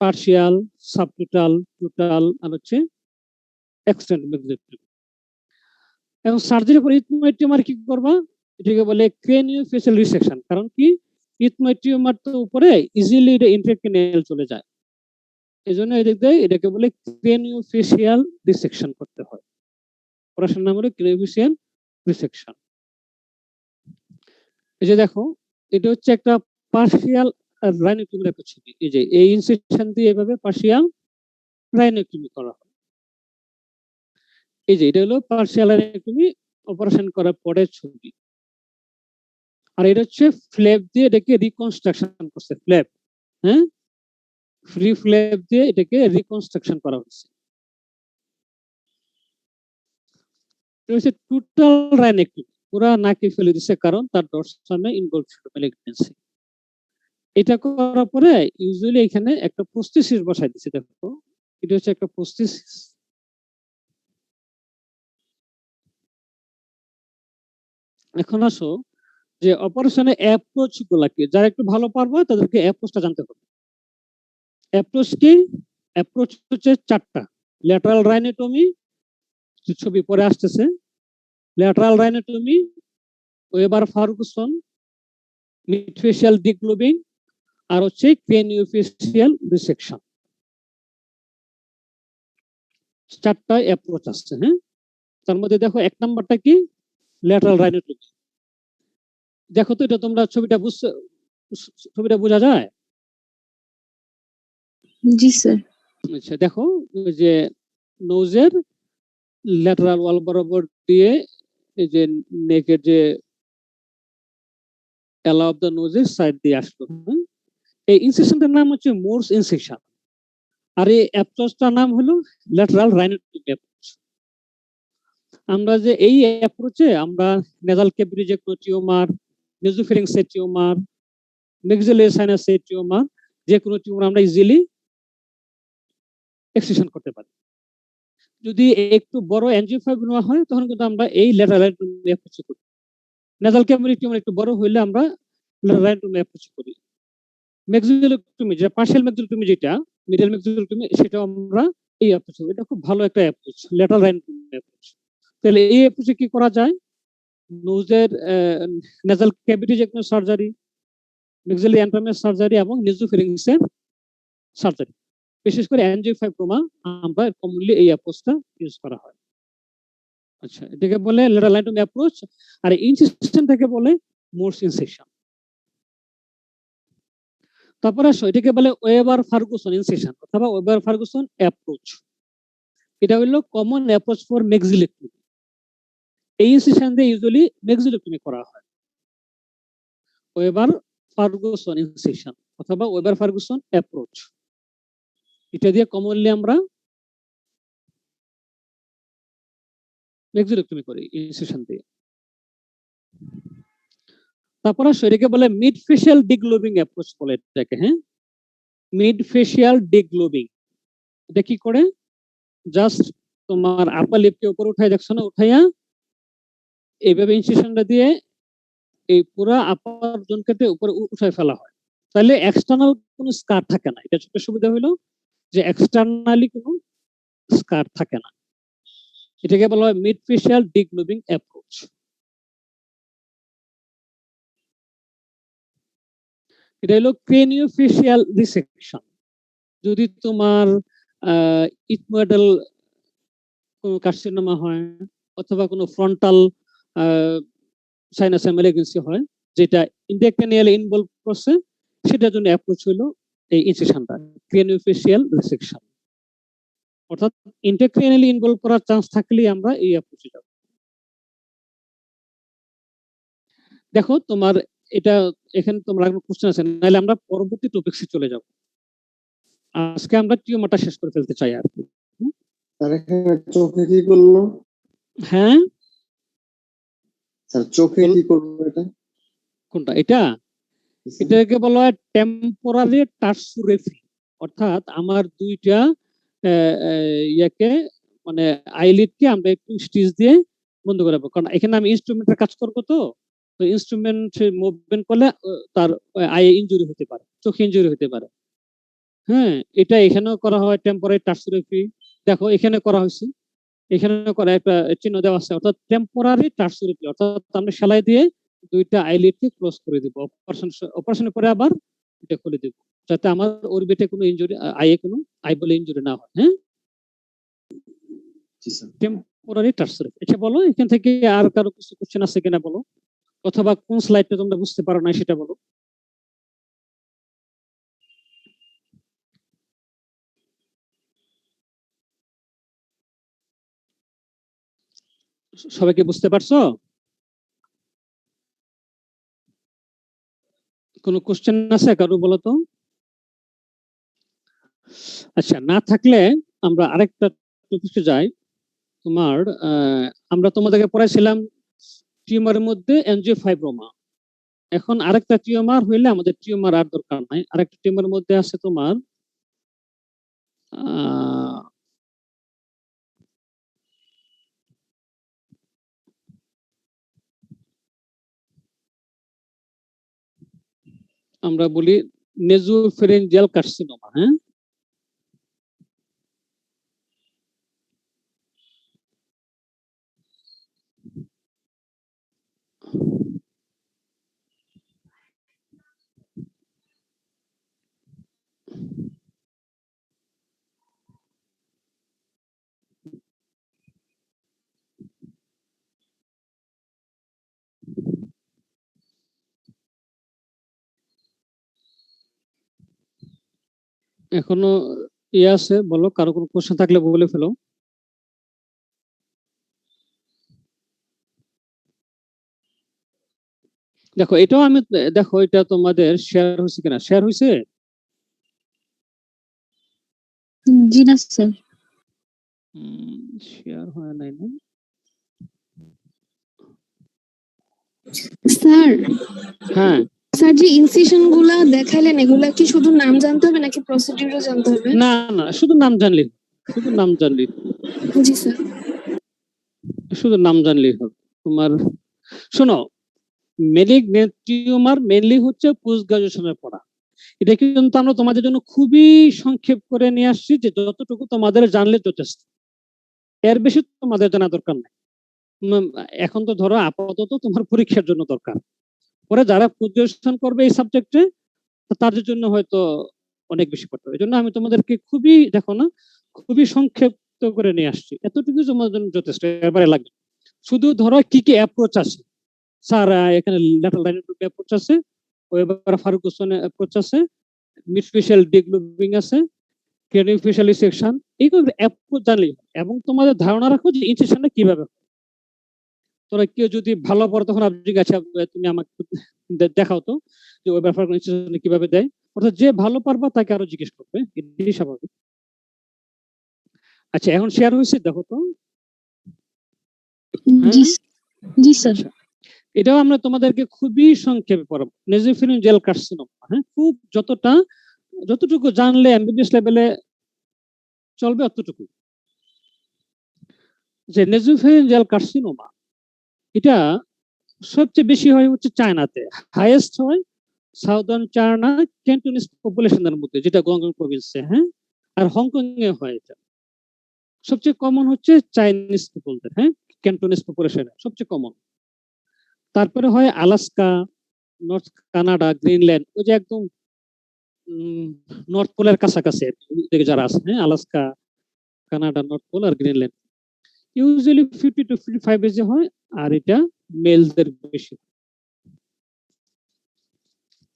পার্শিয়াল, সাবটোটাল, টোটাল আর হচ্ছে এক্সটেন্ডেড মেক্সিলেক্টমি। এখন সার্জারি পরে ইথময়েড টিউমার কি করবা, এটাকে বলে ক্রেনিওফেসিয়াল রিসেকশন। কারণ কি, ইথময়েড টিউমার তো উপরে ইজিলি এটা ইন্ট্রাক্রেনিয়াল চলে যায়, এই জন্য এদিক দিয়ে এটাকে বলে ক্রেনিওফেসিয়াল রিসেকশন করতে হয়। অপারেশন নাম হলো ক্রেনিওফেসিয়াল রিসেকশন। এই যে দেখো, এটা হচ্ছে একটা পার্শিয়াল রাইনোটমি একটা ছবি। এই যে এই ইনসেকশন দিয়ে এভাবে পার্শিয়াল রাইনোটমি করা হয়। এই যে এটা হলো পার্শিয়াল রাইনোটমি অপারেশন করার পরে ছবি। আর এটা হচ্ছে ফ্ল্যাপ দিয়ে এটাকে রিকনস্ট্রাকশন করছে, ফ্ল্যাপ। হ্যাঁ, ফ্রি ফ্ল্যাপ দিয়ে এটাকে রিকনস্ট্রাকশন করা হচ্ছে। এটা হচ্ছে টোটাল রাইনোটমি, পুরা নাকে ফেলে দিছে কারণ তার ডরসামে ইনভলভ ছিল ম্যালিগন্যান্সি। এটা করার পরে ইউজুয়ালি এখানে একটা প্রস্থেসিস বসাই দিচ্ছে। দেখো, এটা হচ্ছে একটা প্রস্থেসিস। এখন আসো যে অপারেশনে অ্যাপ্রোচ গুলা কি, যারা একটু ভালো পারবে তাদেরকে অ্যাপ্রোচটা জানতে হবে। অ্যাপ্রোচ কি, অ্যাপ্রোচ হচ্ছে 4টা। ল্যাটারাল রাইনোটমি, ছবি পরে আসতেছে, ল্যাটারাল রাইনোটমি, ওয়েবার ফার্গুসন, মিডফেসিয়াল ডিগ্লোবিং আর হচ্ছে ক্রেনিওফেসিয়াল রিসেকশন। চারটা অ্যাপ্রোচ আছে, হ্যাঁ। তার মধ্যে দেখো এক নাম্বারটা কি, ল্যাটারাল রাইনোটমি। দেখো তো এটা তোমরা ছবিটা বোঝা যায়? জি স্যার। আচ্ছা দেখো, ওই যে নোজের ল্যাটারাল ওয়াল বরাবর দিয়ে এই যে নেকের যে এলা অফ দ্য নোজের সাইড দিয়ে আসলো, হ্যাঁ? এই ইনসেকশনটার নাম হচ্ছে মোরস ইনসেকশন, আর এই অ্যাপ্রোচটার নাম হলো ল্যাটারাল রাইনোটমি অ্যাপ্রোচ। আমরা যে এই অ্যাপ্রোচে আমরা নেজাল ক্যাভিটি যে কোনো টিউমার, নেজোফেরিংসের টিউমার, মেক্সিলারি সাইনাসের টিউমার, যে কোনো টিউমার আমরা ইজিলি এক্সট্রাকশন করতে পারি। যদি একটু বড় অ্যানজিওফাইব্রোমা হয় তখন কিন্তু আমরা এই ল্যাটারাল রাইনোটমি অ্যাপ্রোচ করি। নেজাল ক্যাভিটি টিউমার একটু বড় হইলে আমরা ল্যাটারাল রাইনোটমি অ্যাপ্রোচ করি। ম্যাক্সিলোটমি, যে পার্শিয়াল ম্যাক্সিলোটমি, যেটা মিডল ম্যাক্সিলোটমি, সেটা আমরা এই অ্যাপ্রোচ। এটা খুব ভালো একটা অ্যাপ্রোচ, ল্যাটারাল রাইনোটমি অ্যাপ্রোচ। তাহলে এই অ্যাপ্রোচে কি করা যায়, নোজের নেজাল ক্যাভিটি যে কোনো সার্জারি, মেক্সিলারি অ্যান্ট্রামের সার্জারি এবং নেজোফেরিংসের সার্জারি, বিশেষ করে অ্যানজিওফাইব্রোমা আমরা কমনলি এই অ্যাপ্রোচটা ইউজ করা হয়। আচ্ছা, এটাকে বলে ল্যাটারাল রাইনোটমি অ্যাপ্রোচ, আর ইনসিশনটাকে বলে মোরস ইনসিশন। তারপরে আসো, এটাকে বলে ওয়েবার ফার্গুসন ইনসিশন অথবা ওয়েবার ফার্গুসন অ্যাপ্রোচ। এটা হলো কমন অ্যাপ্রোচ ফর মেক্সিলেক্টমি। এই ইনসিশন দিয়ে ইউজুয়ালি মেক্সিলেক্টমি করা হয়। ওয়েবার ফার্গুসন ইনসিশন অথবা ওয়েবার ফার্গুসন অ্যাপ্রোচ, এটা দিয়ে কমনলি আমরা মেক্সিলেক্টমি করি ইনসিশন দিয়ে। তারপরে এটাকে বলে মিড ফেশিয়াল ডিগ্লোবিং অ্যাপ্রোচ বলে এটাকে, হ্যাঁ। মিড ফেশিয়াল ডিগ্লোবিং, এটা কি করে, জাস্ট তোমার আপার লিপকে উপরে উঠাই, দেখছো না, উঠাইয়া এইভাবে ইনসিশনটা দিয়ে এই পুরো আপার জোনটাকে উপরে উঠাই ফেলা হয়। তাহলে এক্সটার্নাল কোনো স্কার থাকে না। এটা ছোট সুবিধা হলো যে এক্সটার্নালি কোনো স্কার থাকে না। এটাকে বলা হয় মিড ফেশিয়াল ডিগ্লোবিং অ্যাপ্রোচ। এটা হলো ক্রেনিওফেশিয়াল রিসেকশন। যদি তোমার ইথমোয়েডাল কোনো কার্সিনোমা হয় অথবা কোনো ফ্রন্টাল সাইনাসের ম্যালিগনেন্সি হয়, যেটা ইন্ট্রাক্রেনিয়াল ইনভলভ করছে, সেটার জন্য অ্যাপ্রোচ হলো এই ইনসিশনটা, ক্রেনিওফেশিয়াল রিসেকশন। অর্থাৎ ইন্ট্রাক্রেনিয়ালি ইনভলভ করার চান্স থাকলেই আমরা এই অ্যাপ্রোচে যাব। দেখো তোমার এটা, এখানে তোমার কোনো কোশ্চেন আছে, নাহলে আমরা পরবর্তী টপিকসে চলে যাব। আজকে আমরা টিউমারটা শেষ করে ফেলতে চাই আর কি। স্যার এখানে চোখে কি করলো? হ্যাঁ স্যার চোখে কি করলো এটা? কোনটা এটা? এটাকে বলা হয় টেম্পোরারি টার্সুরেফি। অর্থাৎ আমার দুইটা ইয়াকে, মানে আইলিডকে আমরা একটু স্টিচ দিয়ে বন্ধ করে রাখবো, কারণ এখানে আমি ইনস্ট্রুমেন্টের কাজ করবো, তো ইনস্ট্রুমেন্ট মুভমেন্ট করলে তার আইয়ে ইনজুরি হতে পারে, চোখে ইনজুরি হতে পারে। হ্যাঁ, এটা এখানেও করা হয় টেম্পোরারি টার্সুরেফি। দেখো এখানে করা হয়েছে, এখানে করা একটা চিহ্ন দেওয়া আছে, অর্থাৎ টেম্পোরারি টার্সুরেফি। অর্থাৎ আমরা সেলাই দিয়ে দুইটা আইলিডকে ক্লোজ করে দিব, অপারেশন করে আবার এটা খুলে দিব, যাতে আমার অরবিটে কোনো ইনজুরি, আইয়ে কোনো আইবলে ইনজুরি না হয়। হ্যাঁ, জি স্যার। টেম্পোরারি টার্সুরেফি। আচ্ছা বলো, এখান থেকে আর কারো কিছু কোশ্চেন আছে কিনা বলো, অথবা কোন স্লাইডটা তোমরা বুঝতে পারো না সেটা বলো। সবাইকে বুঝতে পারছো? কোনো কোশ্চেন আছে কারো, বলো তো। আচ্ছা, না থাকলে আমরা আরেকটা টপিকে যাই। তোমার আমরা তোমাদেরকে পড়াইছিলাম টিউমারের মধ্যে এনজিওফাইব্রোমা। এখন আরেকটা টিউমার হইলে আমাদের টিউমার আর দরকার নাই। আরেকটা টিউমারের মধ্যে আছে তোমার আমরা বলি নেজোফেরেঞ্জিয়াল কার্সিনোমা। হ্যাঁ, এখনো ইয়ে আছে, বলো, কারো কোনো কোশ্চেন থাকলে বলে ফেলো। দেখো এটাও আমি, দেখো এটা তোমাদের শেয়ার হয়েছে কিনা, শেয়ার হয়েছে? জি না স্যার। শেয়ার হয় নাই না? স্যার, হ্যাঁ, স্যার যে ইনসিশন গুলা দেখাইলেন এগুলা কি শুধু নাম জানতে হবে নাকি প্রসিডিউরও জানতে হবে? না না, শুধু নাম জানলেই, শুধু নাম জানলেই, জি স্যার। শুধু নাম জানলেই হবে তোমার। শোনো, মেলিগনেন্ট টিউমার মেইনলি হচ্ছে পোস্ট গ্রাজুয়েশনের পড়া। এটা কিন্তু আমরা তোমাদের জন্য খুবই সংক্ষেপ করে নিয়ে আসছি, যে যতটুকু তোমাদের জানলে যথেষ্ট, এর বেশি তোমাদের জানা দরকার নাই। এখন তো ধরো আপাতত তোমার পরীক্ষার জন্য দরকার, পরে যারা গ্রাজুয়েশন করবে এই সাবজেক্টে তাদের জন্য হয়তো অনেক বেশি পড়তে হবে। এই জন্য আমি তোমাদেরকে খুবই, দেখো না, খুবই সংক্ষিপ্ত করে নিয়ে আসছি, এতটুকু তোমাদের জন্য যথেষ্ট, এবারে লাগবে। শুধু ধরো কি কি অ্যাপ্রোচ আছে, স্যার এখানে ল্যাটারাল ডাইনামিক অ্যাপ্রোচ আছে, ওয়েবার ফার্গুসন অ্যাপ্রোচ আছে, মিডফেশিয়াল ডিগ্লোবিং আছে, ক্রেনিওফেশিয়াল সেকশন, এইগুলো অ্যাপ্রোচ জানলেই হয়। এবং তোমাদের ধারণা রাখো যে ইনসেকশনটা কিভাবে হয়। তোরা কেউ যদি ভালো পড়ে তখন আপনি জিজ্ঞাসা, তুমি আমাকে দেখাও তো যে ওয়েবার ফার্গুসন কিভাবে দেয়। অর্থাৎ যে ভালো পারবা তাকে আরো জিজ্ঞেস করবে, এটাই স্বাভাবিক। আচ্ছা, এখন শেয়ার হয়েছে, দেখো তো। জি হ্যাঁ, জি স্যার। আচ্ছা, এটাও আমরা তোমাদেরকে খুবই সংক্ষেপে পড়াবো, নেজোফেরিনজিয়াল কার্সিনোমা। হ্যাঁ, খুব যতটুকু জানলে এমবিবিএস লেভেলে চলবে অতটুকু। যে নেজোফেরিনজিয়াল কার্সিনোমা, এটা সবচেয়ে বেশি হয় হচ্ছে চায়নাতে, হাইয়েস্ট হয় সাউদার্ন চায়না ক্যান্টনিজ পপুলেশনের মধ্যে, যেটা গংগং প্রভিন্সে। হ্যাঁ, আর হংকং এ হয় এটা। সবচেয়ে কমন হচ্ছে চাইনিজ পিপলদের, হ্যাঁ, ক্যান্টনিজ পপুলেশনে সবচেয়ে কমন। তারপরে হয় আলাস্কা, নর্থ কানাডা, গ্রিনল্যান্ড, ওই যে একদম নর্থ পোলের কাছাকাছি থেকে যারা আছে, হ্যাঁ, আলাস্কা, কানাডা, নর্থ পোল আর গ্রিনল্যান্ড। ইউজুয়ালি 50 to 55 এজে হয়, আর এটা মেলদের বেশি।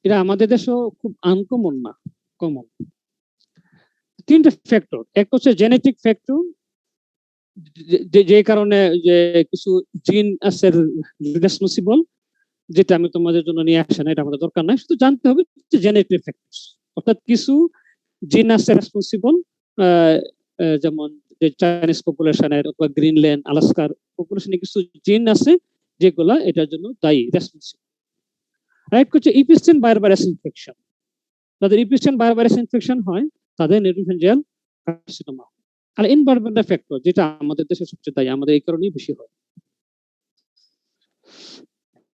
এটা আমাদের দেশেও খুব আনকমন না, কমন। তিনটা ফ্যাক্টর, একটা হচ্ছে জেনেটিক ফ্যাক্টর, যে কারণে যে কিছু জিন আছে রেসপন্সিবল, যেটা আমি তোমাদের জন্য নিয়ে আসি না, এটা আমাদের দরকার নাই, শুধু জানতে হবে যে জেনেটিক ফ্যাক্টর, অর্থাৎ কিছু জিন আছে রেসপন্সিবল, যেমন যে চাইনিজ পপুলেশনের অথবা গ্রিনল্যান্ড, আলাস্কার পপুলেশনে কিছু জিন আছে যেগুলা এটার জন্য দায়ী, রেসপন্সিবল। আরেক হচ্ছে ইপিস্টেন ভাইরাস ইনফেকশন, যাদের ইপিস্টেন ভাইরাস ইনফেকশন হয় তাদের নেজোফেরিনজিয়াল কার্সিনোমা। আর এনভায়রনমেন্টাল ফ্যাক্টর, যেটা আমাদের দেশে সবচেয়ে দায়ী, আমাদের এই কারণেই বেশি হয়।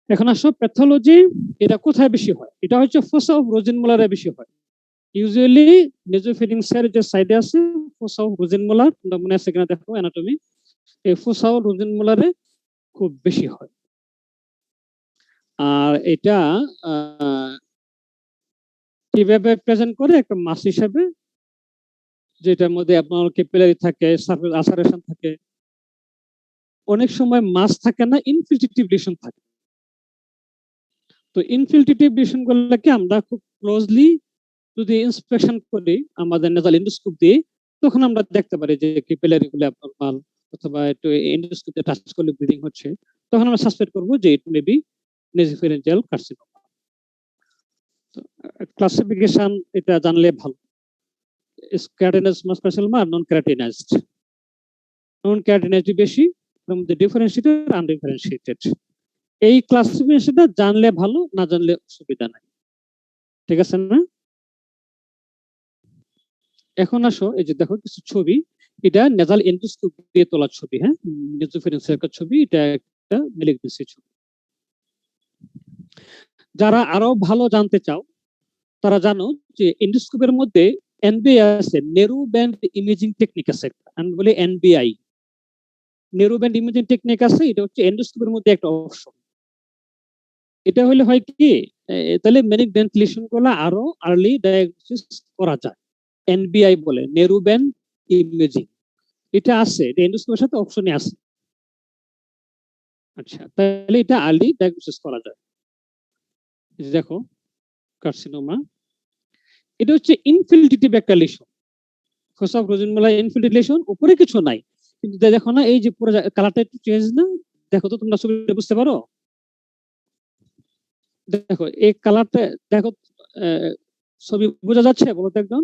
এখন আসো প্যাথোলজি, এটা কোথায় বেশি হয়? এটা হচ্ছে ফোসা অফ রোজেনমুলারে বেশি হয়। ইউজুয়ালি নেজোফেরিনক্সের যে সাইডে আছে ফোসা অফ রোজেনমুলার, তোমরা মনে আছে কিনা দেখো অ্যানাটমি, এই ফোসা অফ রোজেনমুলারে খুব বেশি হয়। আর এটা কিভাবে প্রেজেন্ট করে? একটা মাস হিসাবে, যেটার মধ্যে আপনার ক্যাপিলারি থাকে, সারফেস আসারেশন থাকে, অনেক সময় মাস থাকে না, ইনফিল্ট্রেটিভ লিশন থাকে। তো ইনফিল্ট্রেটিভ লিশন গুলোকে আমরা খুব ক্লোজলি যদি ইন্সপেকশন করি আমাদের নেজাল এন্ডোস্কোপ দিয়ে, তখন আমরা দেখতে পারি যে ক্যাপিলারি গুলো অ্যাবনরমাল, অথবা একটু এন্ডোস্কোপে টাচ করলে ব্লিডিং হচ্ছে, তখন আমরা সাসপেক্ট করব যে ইট মে বি নেজোফেরিনজিয়াল কার্সিনোমা। ক্লাসিফিকেশন এটা জানলে ভালো, ক্যারাটিনাইজড মাসকার্সিনোমা আর নন ক্যারাটিনাইজড। নন ক্যারাটিনাইজড বেশি, from the differentiated undifferentiated। এই ক্লাসিফিকেশনটা জানলে ভালো, না জানলে অসুবিধা নাই, ঠিক আছে না? এখন আসো, এই যে দেখো কিছু ছবি, এটা নেজাল এন্ডোস্কোপ দিয়ে তোলা ছবি, হ্যাঁ, নেজোফেরিনজিয়াল ছবি, এটা একটা মেলিগনেন্সি ছবি। যারা আরো ভালো জানতে চাও তারা জানো যে এন্ডোস্কোপের মধ্যে এনবিআই আছে, নেরো ব্যান্ড ইমেজিং টেকনিক আছে, আমি বলি NBI, narrow band imaging technique আছে। এটা হচ্ছে এন্ডোস্কোপের মধ্যে একটা অপশন। এটা হলে হয় কি, তাহলে মেলিগনেন্ট লিশন গুলো আরো আর্লি ডায়াগনোসিস করা যায়। এনবিআই বলে, নেরো ব্যান্ড ইমেজিং, এটা আছে, এটা এন্ডোস্কোপের সাথে অপশনে আছে। আচ্ছা, তাহলে এটা আর্লি ডায়াগনোসিস করা যায়। দেখো কার্সিনোমা, এটা হচ্ছে ইনফিল্ট্রেটিভ একটা লিশন, ফোসা অফ রোজিনবালা ইনফিল্ট্রেটিভ লিশন, উপরে কিছু নাই, কিন্তু দেখো না এই যে পুরো কালারটা একটু চেঞ্জ না, দেখো তো তোমরা ছবিটা বুঝতে পারো, দেখো এই কালারটা দেখো, ছবি বোঝা যাচ্ছে বলো তো একদম,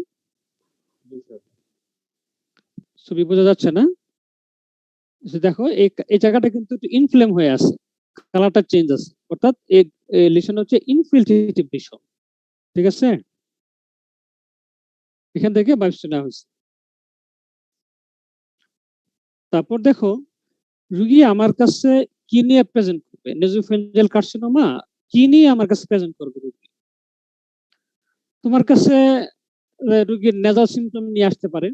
ছবি বোঝা যাচ্ছে না? দেখো এই জায়গাটা কিন্তু একটু ইনফ্লেম হয়ে আছে, কালারটা চেঞ্জ আছে, অর্থাৎ এই লিশন হচ্ছে ইনফিল্ট্রেটিভ লিশন। ঠিক আছে, এখান থেকে বায়োপসি নেওয়া হয়েছে। তারপর দেখো রুগী আমার কাছে কি নিয়ে প্রেজেন্ট করবে, নেজোফেঞ্জাল কার্সিনোমা কি নিয়ে আমার কাছে প্রেজেন্ট করবে রুগী? তোমার কাছে রুগীর নেজাল সিমটম নিয়ে আসতে পারে,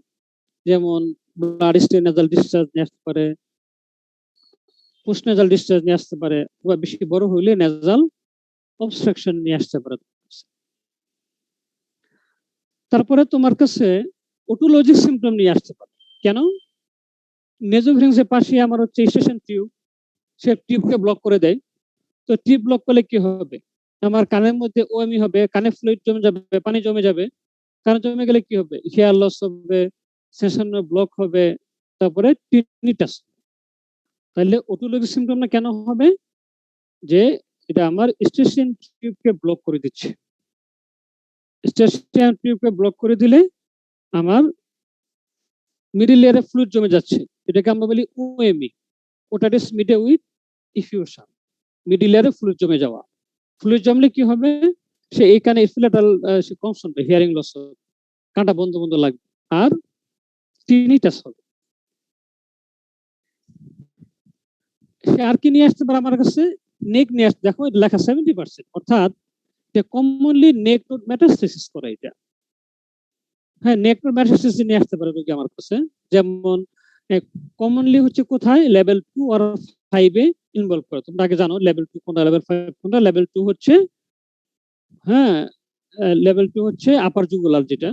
যেমন ব্লাড স্টেইন নেজাল ডিসচার্জ নিয়ে আসতে পারে, পোস্ট নেজাল ডিসচার্জ নিয়ে আসতে পারে, বা বেশি বড় হইলে নেজাল অবস্ট্রাকশন নিয়ে আসতে পারে। তারপরে তোমার কাছে ওটোলজিক সিমটম নিয়ে আসতে পারে। কেন? নেজোফেরিংসের পাশে আমার হচ্ছে স্টেশন টিউব, সে টিউবকে ব্লক করে দেয়। তো টিউব ব্লক করলে কি হবে? আমার কানের মধ্যে ওএমই হবে, কানে ফ্লুইড জমে যাবে, পানি জমে যাবে। কানে জমে গেলে কি হবে? হেয়ার লস হবে, সেশন ব্লক হবে, তারপরে টিনিটাস। তাহলে ওটোলজিক সিমটম কেন হবে? যে এটা আমার স্টেশন টিউবকে ব্লক করে দিচ্ছে। স্টেশন টিউবকে ব্লক করে দিলে আমার মিডল লেয়ারে ফ্লুইড জমে যাচ্ছে, এটাকে আমরা বলি OME, otitis media with effusion. Middle লেয়ারে ফ্লুইড জমে যাওয়া, ফ্লুইড জমলে কি হবে? সে এইখানে স্পিলেটাল সে কম শুনবে, হিয়ারিং লস হবে, কানটা বন্ধ বন্ধ লাগবে, আর টিনিটাস হবে। সে আর কি নিয়ে আসতে পারে আমার কাছে? নেক নিয়ে আসতে, দেখো এটা লেখা 70%, অর্থাৎ কমনলি নেক নোড মেটাস্টেসিস করে এটা। হ্যাঁ, নেক নোড মেটাস্টেসিস নিয়ে আসতে পারে রোগী আমার কাছে, যেমন কমনলি হচ্ছে কোথায়? লেভেল 2 আর 5 এ ইনভলভ করে। তোমরা আগে জানো লেভেল 2 কোনটা, লেভেল 5 কোনটা। লেভেল 2 হচ্ছে, হ্যাঁ, লেভেল 2 হচ্ছে আপার জুগুলার, যেটা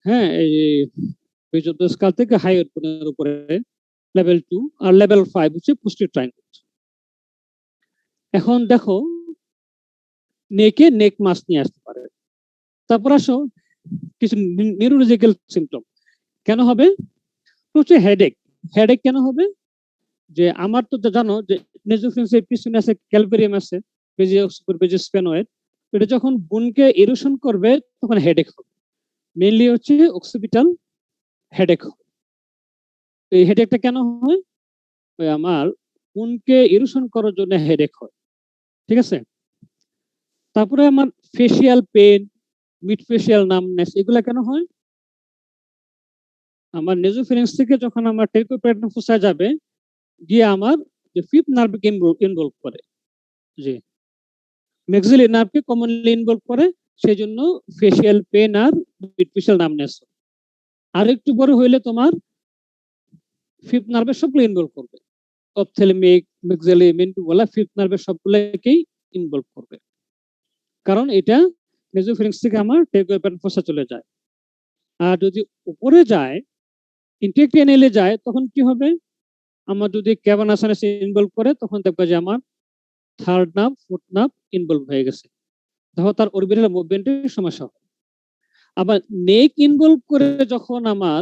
হ্যাঁ এই স্কাল থেকে হাই এর উপরে লেভেল 2, আর লেভেল 5 হচ্ছে পোস্টেরিয়র ট্রায়াঙ্গল। এখন দেখো নেকে নেক মাস নিয়ে আসতে পারে। তারপর আসো কিছু নিউরোলজিক্যাল সিমটম কেন হবে? হচ্ছে হেডেক। হেডেক কেন হবে? যে আমার তো জানো যে নেজোফেরিংসের পিছনে আছে ক্যালভেরিয়াম, আছে বেজিওস্পেনয়েড। এটা যখন বোনকে ইরোশন করবে তখন হেডেক হবে, মেইনলি হচ্ছে অক্সিপিটাল হেডেক হবে। এই হেডেকটা কেন হয়? ওই আমার বোনকে ইরোশন করার জন্য হেডেক হয়। ঠিক আছে, তারপরে আমার facial pain, mid facial numbness, এগুলা কেন হয়? আমার নেজোফেরিংস থেকে যখন আমার টেরিকোপ্যারাইটাম ফোসা যাবে, গিয়ে আমার যে ফিফথ নার্ভকে ইনভলভ করে, যে ম্যাক্সিলারি নার্ভকে কমনলি ইনভলভ করে, সেই জন্য ফেসিয়াল পেন আর মিড ফেসিয়াল নামনেস। আর একটু বড় হইলে তোমার ফিফথ নার্ভের সবগুলো ইনভলভ করবে, অপথ্যালমিক, ম্যাক্সিলারি, মেন্টিবুলা, ফিফথ নার্ভের সবগুলোকেই ইনভলভ করবে, কারণ এটা নেজোফেরিংস থেকে আমার টেরিকোপ্যারাইটাম ফোসা চলে যায়। আর যদি উপরে যায়, ইন্টেকটিয়ানেলে যায়, তখন কি হবে? আমার যদি ক্যাভার্নাস সাইনাস ইনভলভ করে, তখন দেখবে যে আমার third nerve, fourth nerve involve হয়ে গেছে, তখন তার অরবিটাল মুভমেন্টের সমস্যা হয়। আবার নেক ইনভলভ করে যখন আমার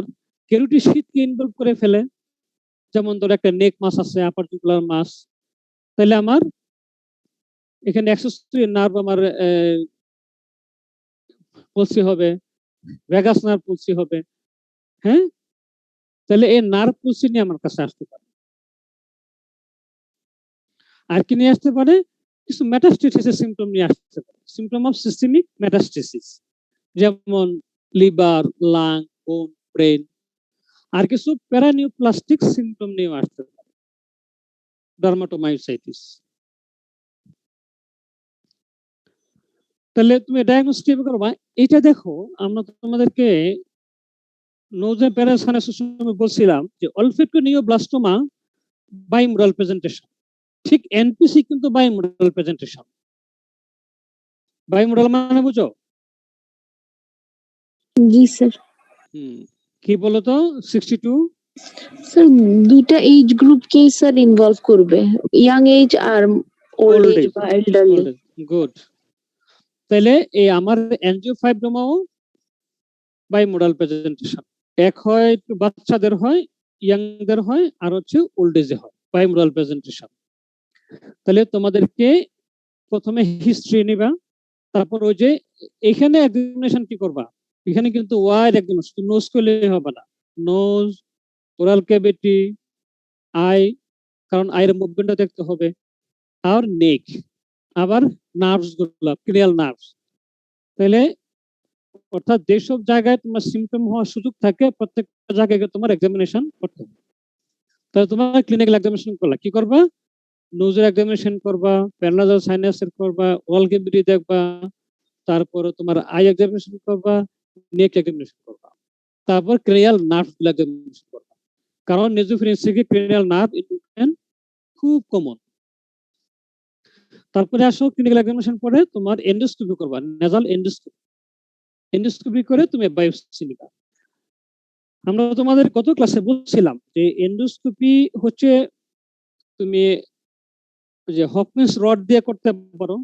কেরোটিড শীথকে ইনভলভ করে ফেলে, যেমন ধর একটা নেক মাস আছে, আপার জুগুলার মাস, তাহলে আমার এখানে অ্যাক্সেসরি নার্ভ আমার পলসি হবে, ভেগাস নার্ভ পলসি হবে। হ্যাঁ, তাহলে এই নার্ভ পলসি নিয়ে আমার কাছে আসতে পারে। আর কি নিয়ে আসতে পারে? কিছু মেটাস্টেসিসের সিমটম নিয়ে আসতে পারে, সিমটম অফ সিস্টেমিক মেটাস্টেসিস, যেমন লিভার, লাং, বোন, ব্রেন। আর কিছু প্যারানিউপ্লাস্টিক সিমটম নিয়ে আসতে পারে, ডার্মাটোমায়োসাইটিস। তাহলে তুমি ডায়াগনোস কিভাবে করবা? এটা দেখো, আমরা তোমাদেরকে নোজে প্যারাসাইনাসের সময় বলছিলাম যে অলফ্যাক্টোনিওব্লাস্টোমা বাইমোডাল প্রেজেন্টেশন, ঠিক এনপিসি কিন্তু বাইমোডাল প্রেজেন্টেশন। বাইমোডাল মানে বুঝো? জি স্যার। কি বলতো? 62 স্যার দুইটা এজ গ্রুপকেই স্যার ইনভলভ করবে, ইয়াং এজ আর ওল্ড এজ বা এল্ডারলি। গুড। তাহলে এই আমার angiofibroma বাই-মোডাল প্রেজেন্টেশন। এক হয় একটু বাচ্চাদের হয়, ইয়াংদের হয়, আর হচ্ছে ওল্ড এজে হয় বাই-মোডাল প্রেজেন্টেশন। তাহলে তোমাদেরকে প্রথমে হিস্ট্রি নিবা, তারপর ওই যে এখানে এক্সামিনেশন কি করবা, এখানে কিন্তু ওয়াইড এক্সামিনেশন, নোজ করলে হবে না, নোজ, ওরাল ক্যাভিটি, আই, কারণ আইয়ের মুভমেন্টটা দেখতে হবে, আর নেক, আবার নার্ভস গুলো, ক্রিয়াল নার্ভস। তাহলে অর্থাৎ যেসব জায়গায় তোমার সিমটম হওয়ার সুযোগ থাকে প্রত্যেকটা জায়গায় তোমার এক্সামিনেশন করতে হবে। তাহলে তোমার ক্লিনিক্যাল এক্সামিনেশন করলা, কি করবা, নোজের এক্সামিনেশন করবা, প্যারানাজাল সাইনাসের করবা, ওরাল ক্যাভিটি দেখবা, তারপরে তোমার আই এক্সামিনেশন করবা, নেক এক্সামিনেশন করবা, তারপর ক্রিনিয়াল নার্ভ গুলো এক্সামিনেশন করবা। কারণ নেজোফেরিঞ্জ থেকে ক্রিনিয়াল নার্ভ ইনফেকশন খুব কমন। তারপরে আসো ক্লিনিক্যাল এক্সামিনেশন পরে তোমার এন্ডোস্কোপি করবা, নেজাল এন্ডোস্কোপি। এন্ডোস্কোপি করে তুমি বায়োপসি নিবা। আমরা তোমাদের কত ক্লাসে বলছিলাম যে এন্ডোস্কোপি হচ্ছে তুমি যে হপকিন্স রড দিয়ে করতে পারো,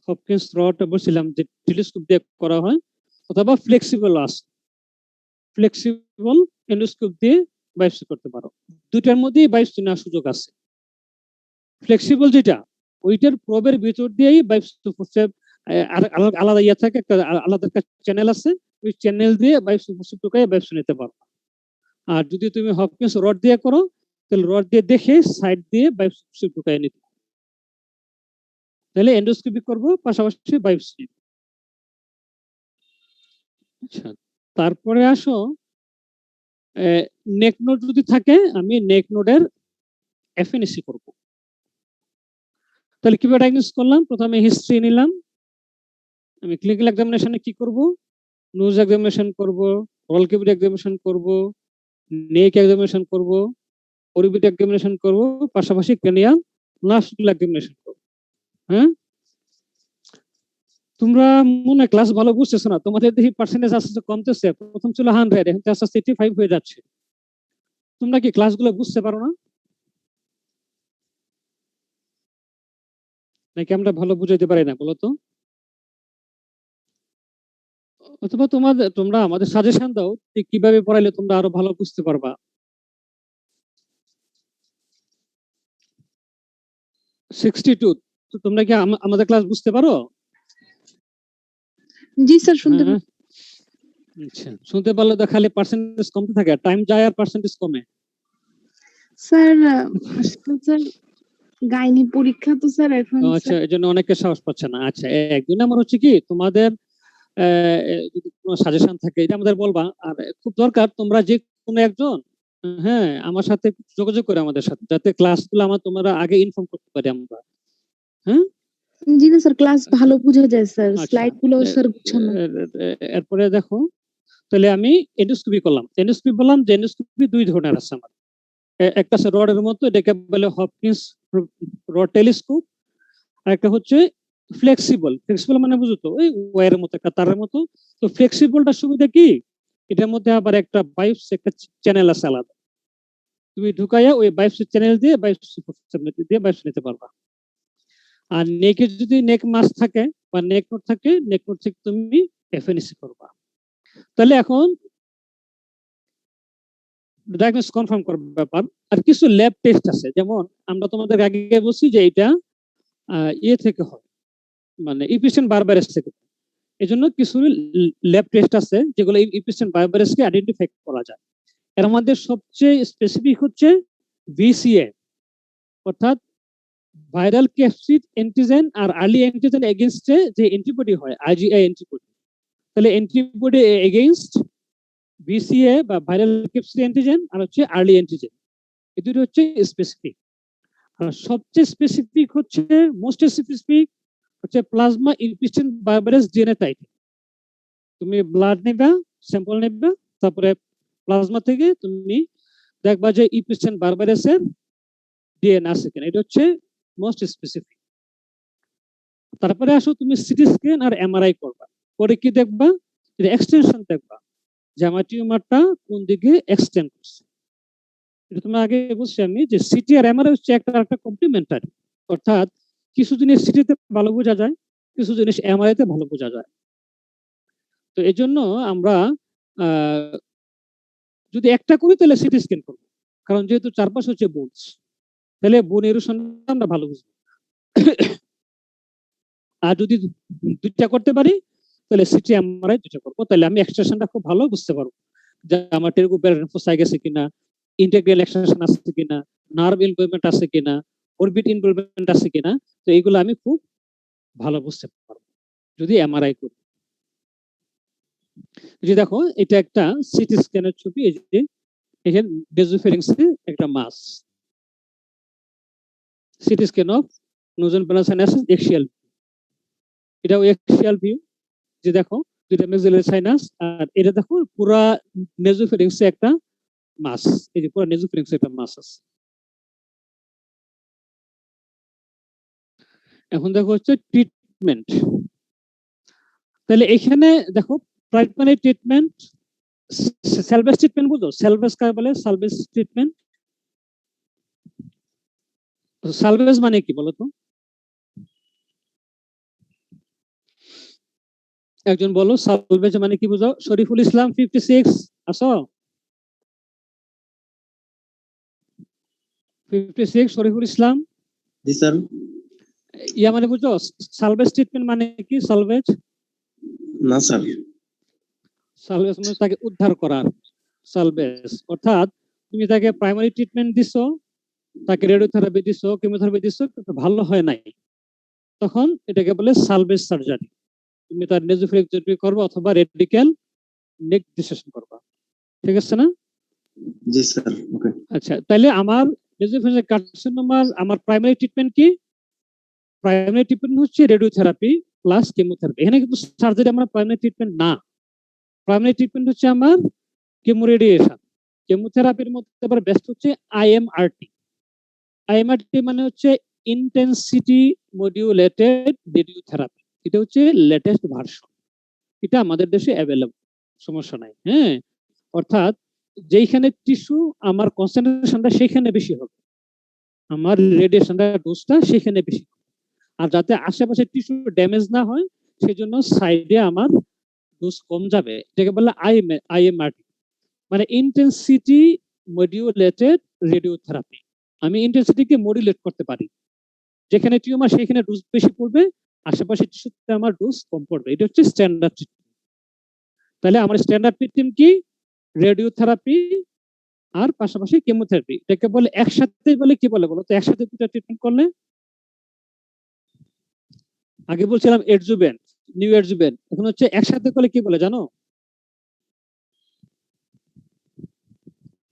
হপকিন্স রড বলছিলাম যে টেলিস্কোপ দিয়ে করা হয়, অথবা ফ্লেক্সিবল আছে, ফ্লেক্সিবল এন্ডোস্কোপ দিয়ে বায়োপসি করতে পারো। দুইটার মধ্যেই বায়োপসি নেওয়ার সুযোগ আছে। ফ্লেক্সিবল যেটা, ওইটার প্রবের ভিতর দিয়েই বায়োপসি হচ্ছে, আলাদা ইয়ে থাকে, একটা আলাদা একটা চ্যানেল আছে, ওই চ্যানেল দিয়ে বায়োপসি ঢুকাই বায়োপসি নিতে পারো। আর যদি তুমি হপকিন্স রড দিয়ে করো তাহলে রড দিয়ে দেখে সাইড দিয়ে বায়োপসি ঢুকাই নিতে, তাহলে এন্ডোস্কোপি করবো পাশাপাশি বায়োপসি। আচ্ছা, তারপরে আসো নেক নোড যদি থাকে, আমি নেক নোডের এফএনসি করব। তাহলে কিভাবে ডায়াগনোস করলাম, প্রথমে হিস্ট্রি নিলাম, আমি ক্লিনিক্যাল এক্সামিনেশনে কি করব, নোজ এক্সামিনেশন করব, ওরাল ক্যাভিটি এক্সামিনেশন করব, নেক এক্সামিনেশন করব, ওরিবিট এক্সামিনেশন করব, পাশাপাশি ক্রেনিয়াল নার্ভ এক্সামিনেশন করব। হ্যাঁ, তোমরা মনে ক্লাস ভালো বুঝতেছো না, তোমাদের দেখি পার্সেন্টেজ আস্তে আস্তে কমতেছে, প্রথম ছিল 100, এখন আস্তে আস্তে 85 হয়ে যাচ্ছে। তোমরা কি ক্লাসগুলো বুঝতে পারো না, নাকি আমরা ভালো বুঝাইতে পারি না বলো তো? অথবা তোমরা আমাদের সাজেশন দাও যে কিভাবে পড়াইলে তোমরা আরো ভালো বুঝতে পারবা। 62, তো তোমরা কি আমাদের ক্লাস বুঝতে পারো? জি স্যার, শুনতে হ্যাঁ, আচ্ছা, শুনতে পারলে তো খালি পার্সেন্টেজ কমতে থাকে, টাইম যায় আর পার্সেন্টেজ কমে। স্যার, আসলে স্যার গাইনি পরীক্ষা তো স্যার এখন। আচ্ছা, এই জন্য অনেকে সাহস পাচ্ছে না। আচ্ছা, একদিন আমার হচ্ছে কি, তোমাদের যদি কোনো সাজেশন থাকে এটা আমাদের বলবা, আর খুব দরকার তোমরা যে কোনো একজন, হ্যাঁ, আমার সাথে যোগাযোগ করে আমাদের সাথে, যাতে ক্লাসগুলো তোমরা আগে ইনফর্ম করতে পারি আমরা। হ্যাঁ, জি না স্যার, ক্লাস ভালো বোঝা যায় স্যার, আচ্ছা, স্লাইড গুলো স্যার গুছানো। এরপরে দেখো, তাহলে আমি এন্ডোস্কোপি করলাম। এন্ডোস্কোপি বললাম যে এন্ডোস্কোপি দুই ধরনের আছে আমার। একটা আছে রডের মতো, এটাকে বলে হপকিন্স রড টেলিস্কোপ, আর একটা হচ্ছে ফ্লেক্সিবল। ফ্লেক্সিবল মানে বুঝো তো, ওই ওয়্যারের মতো, একটা তারের মতো। তো ফ্লেক্সিবলটার সুবিধা কি, এটার মধ্যে আবার একটা বায়োপসি একটা চ্যানেল আছে আলাদা, তুমি ঢুকাইয়া ওই বায়োপসি চ্যানেল দিয়ে বায়োপসি নিতে পারবা। আর নেকে যদি নেক মাস থাকে বা নেক নোট থাকে, নেক নোট থেকে তুমি এফএনসি করবা। তাহলে এখন ডায়াগনোস কনফার্ম করার ব্যাপার। আর কিছু ল্যাব টেস্ট আছে, যেমন আমরা তোমাদের আগে বলছি যে এটা ইয়ে থেকে হয়, মানে ইপিসেন্ট বারবারেস থেকে। এই জন্য কিছু ল্যাব টেস্ট আছে যেগুলো ইপিসেন্ট বারবারেসকে আইডেন্টিফাই করা যায়। এর মধ্যে সবচেয়ে স্পেসিফিক হচ্ছে ভিসিএ, অর্থাৎ ভাইরাল ক্যাপসিড অ্যান্টিজেন আর আর্লি অ্যান্টিজেন এগেইনস্টে যে অ্যান্টিবডি হয়, আইজিআই অ্যান্টিবডি। তাহলে অ্যান্টিবডি এগেইনস্ট ভিসিএ বা ভাইরাল ক্যাপসিড অ্যান্টিজেন আর হচ্ছে আর্লি অ্যান্টিজেন, এই দুটো হচ্ছে স্পেসিফিক। আর সবচেয়ে স্পেসিফিক হচ্ছে, মোস্ট স্পেসিফিক হচ্ছে প্লাজমা ইনফেকশন বারবারাস ডিএনএ টাইপ। তুমি ব্লাড নেবা, স্যাম্পল নেবা, তারপরে প্লাজমা থেকে তুমি দেখবা যে ইনফেকশন বারবারাসের ডিএনএ আছে কিনা, এটা হচ্ছে মোস্ট স্পেসিফিক। তারপরে আসো তুমি সিটি স্ক্যান আর এমআরআই করবা, পরে কি দেখবা, এক্সটেনশন দেখবা যে আমার টিউমারটা কোন দিকে এক্সটেন্ড করছে। এটা তুমি আগে বলছি আমি যে সিটি আর এমআরআই হচ্ছে একটা কমপ্লিমেন্টারি, অর্থাৎ কিছু জিনিস সিটিতে ভালো বোঝা যায়, কিছু জিনিস এমআরআই তে ভালো বোঝা যায়। তো এই জন্য আমরা যদি একটা করি তাহলে সিটি স্ক্যান করবো, কারণ যেহেতু চারপাশে হচ্ছে বোনস, তাহলে বোন ইরোশনটা আমরা ভালো বুঝবো। আর যদি দুইটা করতে পারি তাহলে সিটি এমআরআই দুইটা করবো, তাহলে আমি এক্সট্রাকশনটা খুব ভালো বুঝতে পারবো যে আমার টেরুকুবেল রেনফোসাই গেছে কিনা, ইন্টিগ্রাল এক্সট্রাকশন আছে কিনা, নার্ভ ইনভলভমেন্ট আছে কিনা, অরবিট ইনভলভমেন্ট আছে কিনা। তো এইগুলো আমি খুব ভালো বুঝতে পারবো যদি এমআরআই করি। যে দেখো এটা একটা সিটি স্ক্যানের ছবি, এই যে এখানে নেজোফেরিংসে একটা মাস, সিটি স্ক্যান অফ নোজন প্যানাসাইনাসিস এক্সিয়াল, এটাও এক্সিয়াল ভিউ। যে দেখো দুইটা মেক্সিলারি সাইনাস, আর এটা দেখো পুরা নেজোফেরিংসে একটা মাস, এই যে পুরা নেজোফেরিংসে একটা মাস আছে। এখন দেখো হচ্ছে ট্রিটমেন্ট। তাহলে এখানে দেখো প্রাইমারি ট্রিটমেন্ট, সালভেজ ট্রিটমেন্ট বুঝো, সালভেজ কাকে বলে? সালভেজ ট্রিটমেন্ট, সালভেজ মানে কি বলতো? একজন বলো সালভেজ মানে কি বুঝো? শরীফুল ইসলাম 56 আসো, 56 শরীফুল ইসলাম। জি স্যার। ইয়া মানে বুঝো সালভেজ ট্রিটমেন্ট মানে কি? সালভেজ না স্যার। সালভেজ মানে তাকে উদ্ধার করার, সালভেজ। অর্থাৎ তুমি তাকে প্রাইমারি ট্রিটমেন্ট দিছো, তাকে রেডিওথেরাপি দিছো, কেমোথেরাপি দিছো, কিন্তু ভালো হয় নাই, তখন এটাকে বলে সালভেজ সার্জারি। তুমি তার নেজোফেরেক্টমি করবা অথবা রেডিক্যাল নেক ডিসেকশন করবা, ঠিক আছে না? জি স্যার। ওকে। আচ্ছা, তাহলে আমার নেজোফেরেঞ্জিয়াল কার্সিনোমার আমার প্রাইমারি ট্রিটমেন্ট কি? প্রাইমারি ট্রিটমেন্ট হচ্ছে রেডিওথেরাপি প্লাস কেমোথেরাপি। এখানে কিন্তু সার্জারি আমার প্রাইমারি ট্রিটমেন্ট না, প্রাইমারি ট্রিটমেন্ট হচ্ছে আমার কেমো রেডিয়েশন। কেমোথেরাপির মধ্যে আবার বেস্ট হচ্ছে আইএমআরটি। আইএমআরটি মানে হচ্ছে ইন্টেন্সিটি মডিউলেটেড রেডিওথেরাপি, এটা হচ্ছে লেটেস্ট ভার্সন, এটা আমাদের দেশে অ্যাভেলেবল, সমস্যা নাই। হ্যাঁ, অর্থাৎ যেখানে টিস্যু আমার কনসেন্ট্রেশনটা সেখানে বেশি হবে, আমার রেডিয়েশনটা ডোজটা সেখানে বেশি, আর যাতে আশেপাশে টিস্যু ড্যামেজ না হয় সেজন্য সাইডে আমার ডোজ কম যাবে, এটাকে বলে আইএমআরটি, মানে ইন্টেন্সিটি মডিউলেটেড রেডিওথেরাপি। আমি ইন্টেন্সিটিকে মডিউলেট করতে পারি, যেখানে টিউমার সেখানে ডোজ বেশি পড়বে, আশেপাশে টিস্যুতে আমার ডোজ কম পড়বে। এটা হচ্ছে স্ট্যান্ডার্ড ট্রিটমেন্ট। তাহলে আমার স্ট্যান্ডার্ড ট্রিটমেন্ট কি? রেডিওথেরাপি আর পাশাপাশি কেমোথেরাপি। এটাকে বলে একসাথে, বলে কি বলে বলো তো? একসাথে দুটো ট্রিটমেন্ট করলে, আগে বলছিলাম এডজুভেন্ট, নিউ এডজুভেন্ট, এখন হচ্ছে একসাথে করলে কি বলে জানো?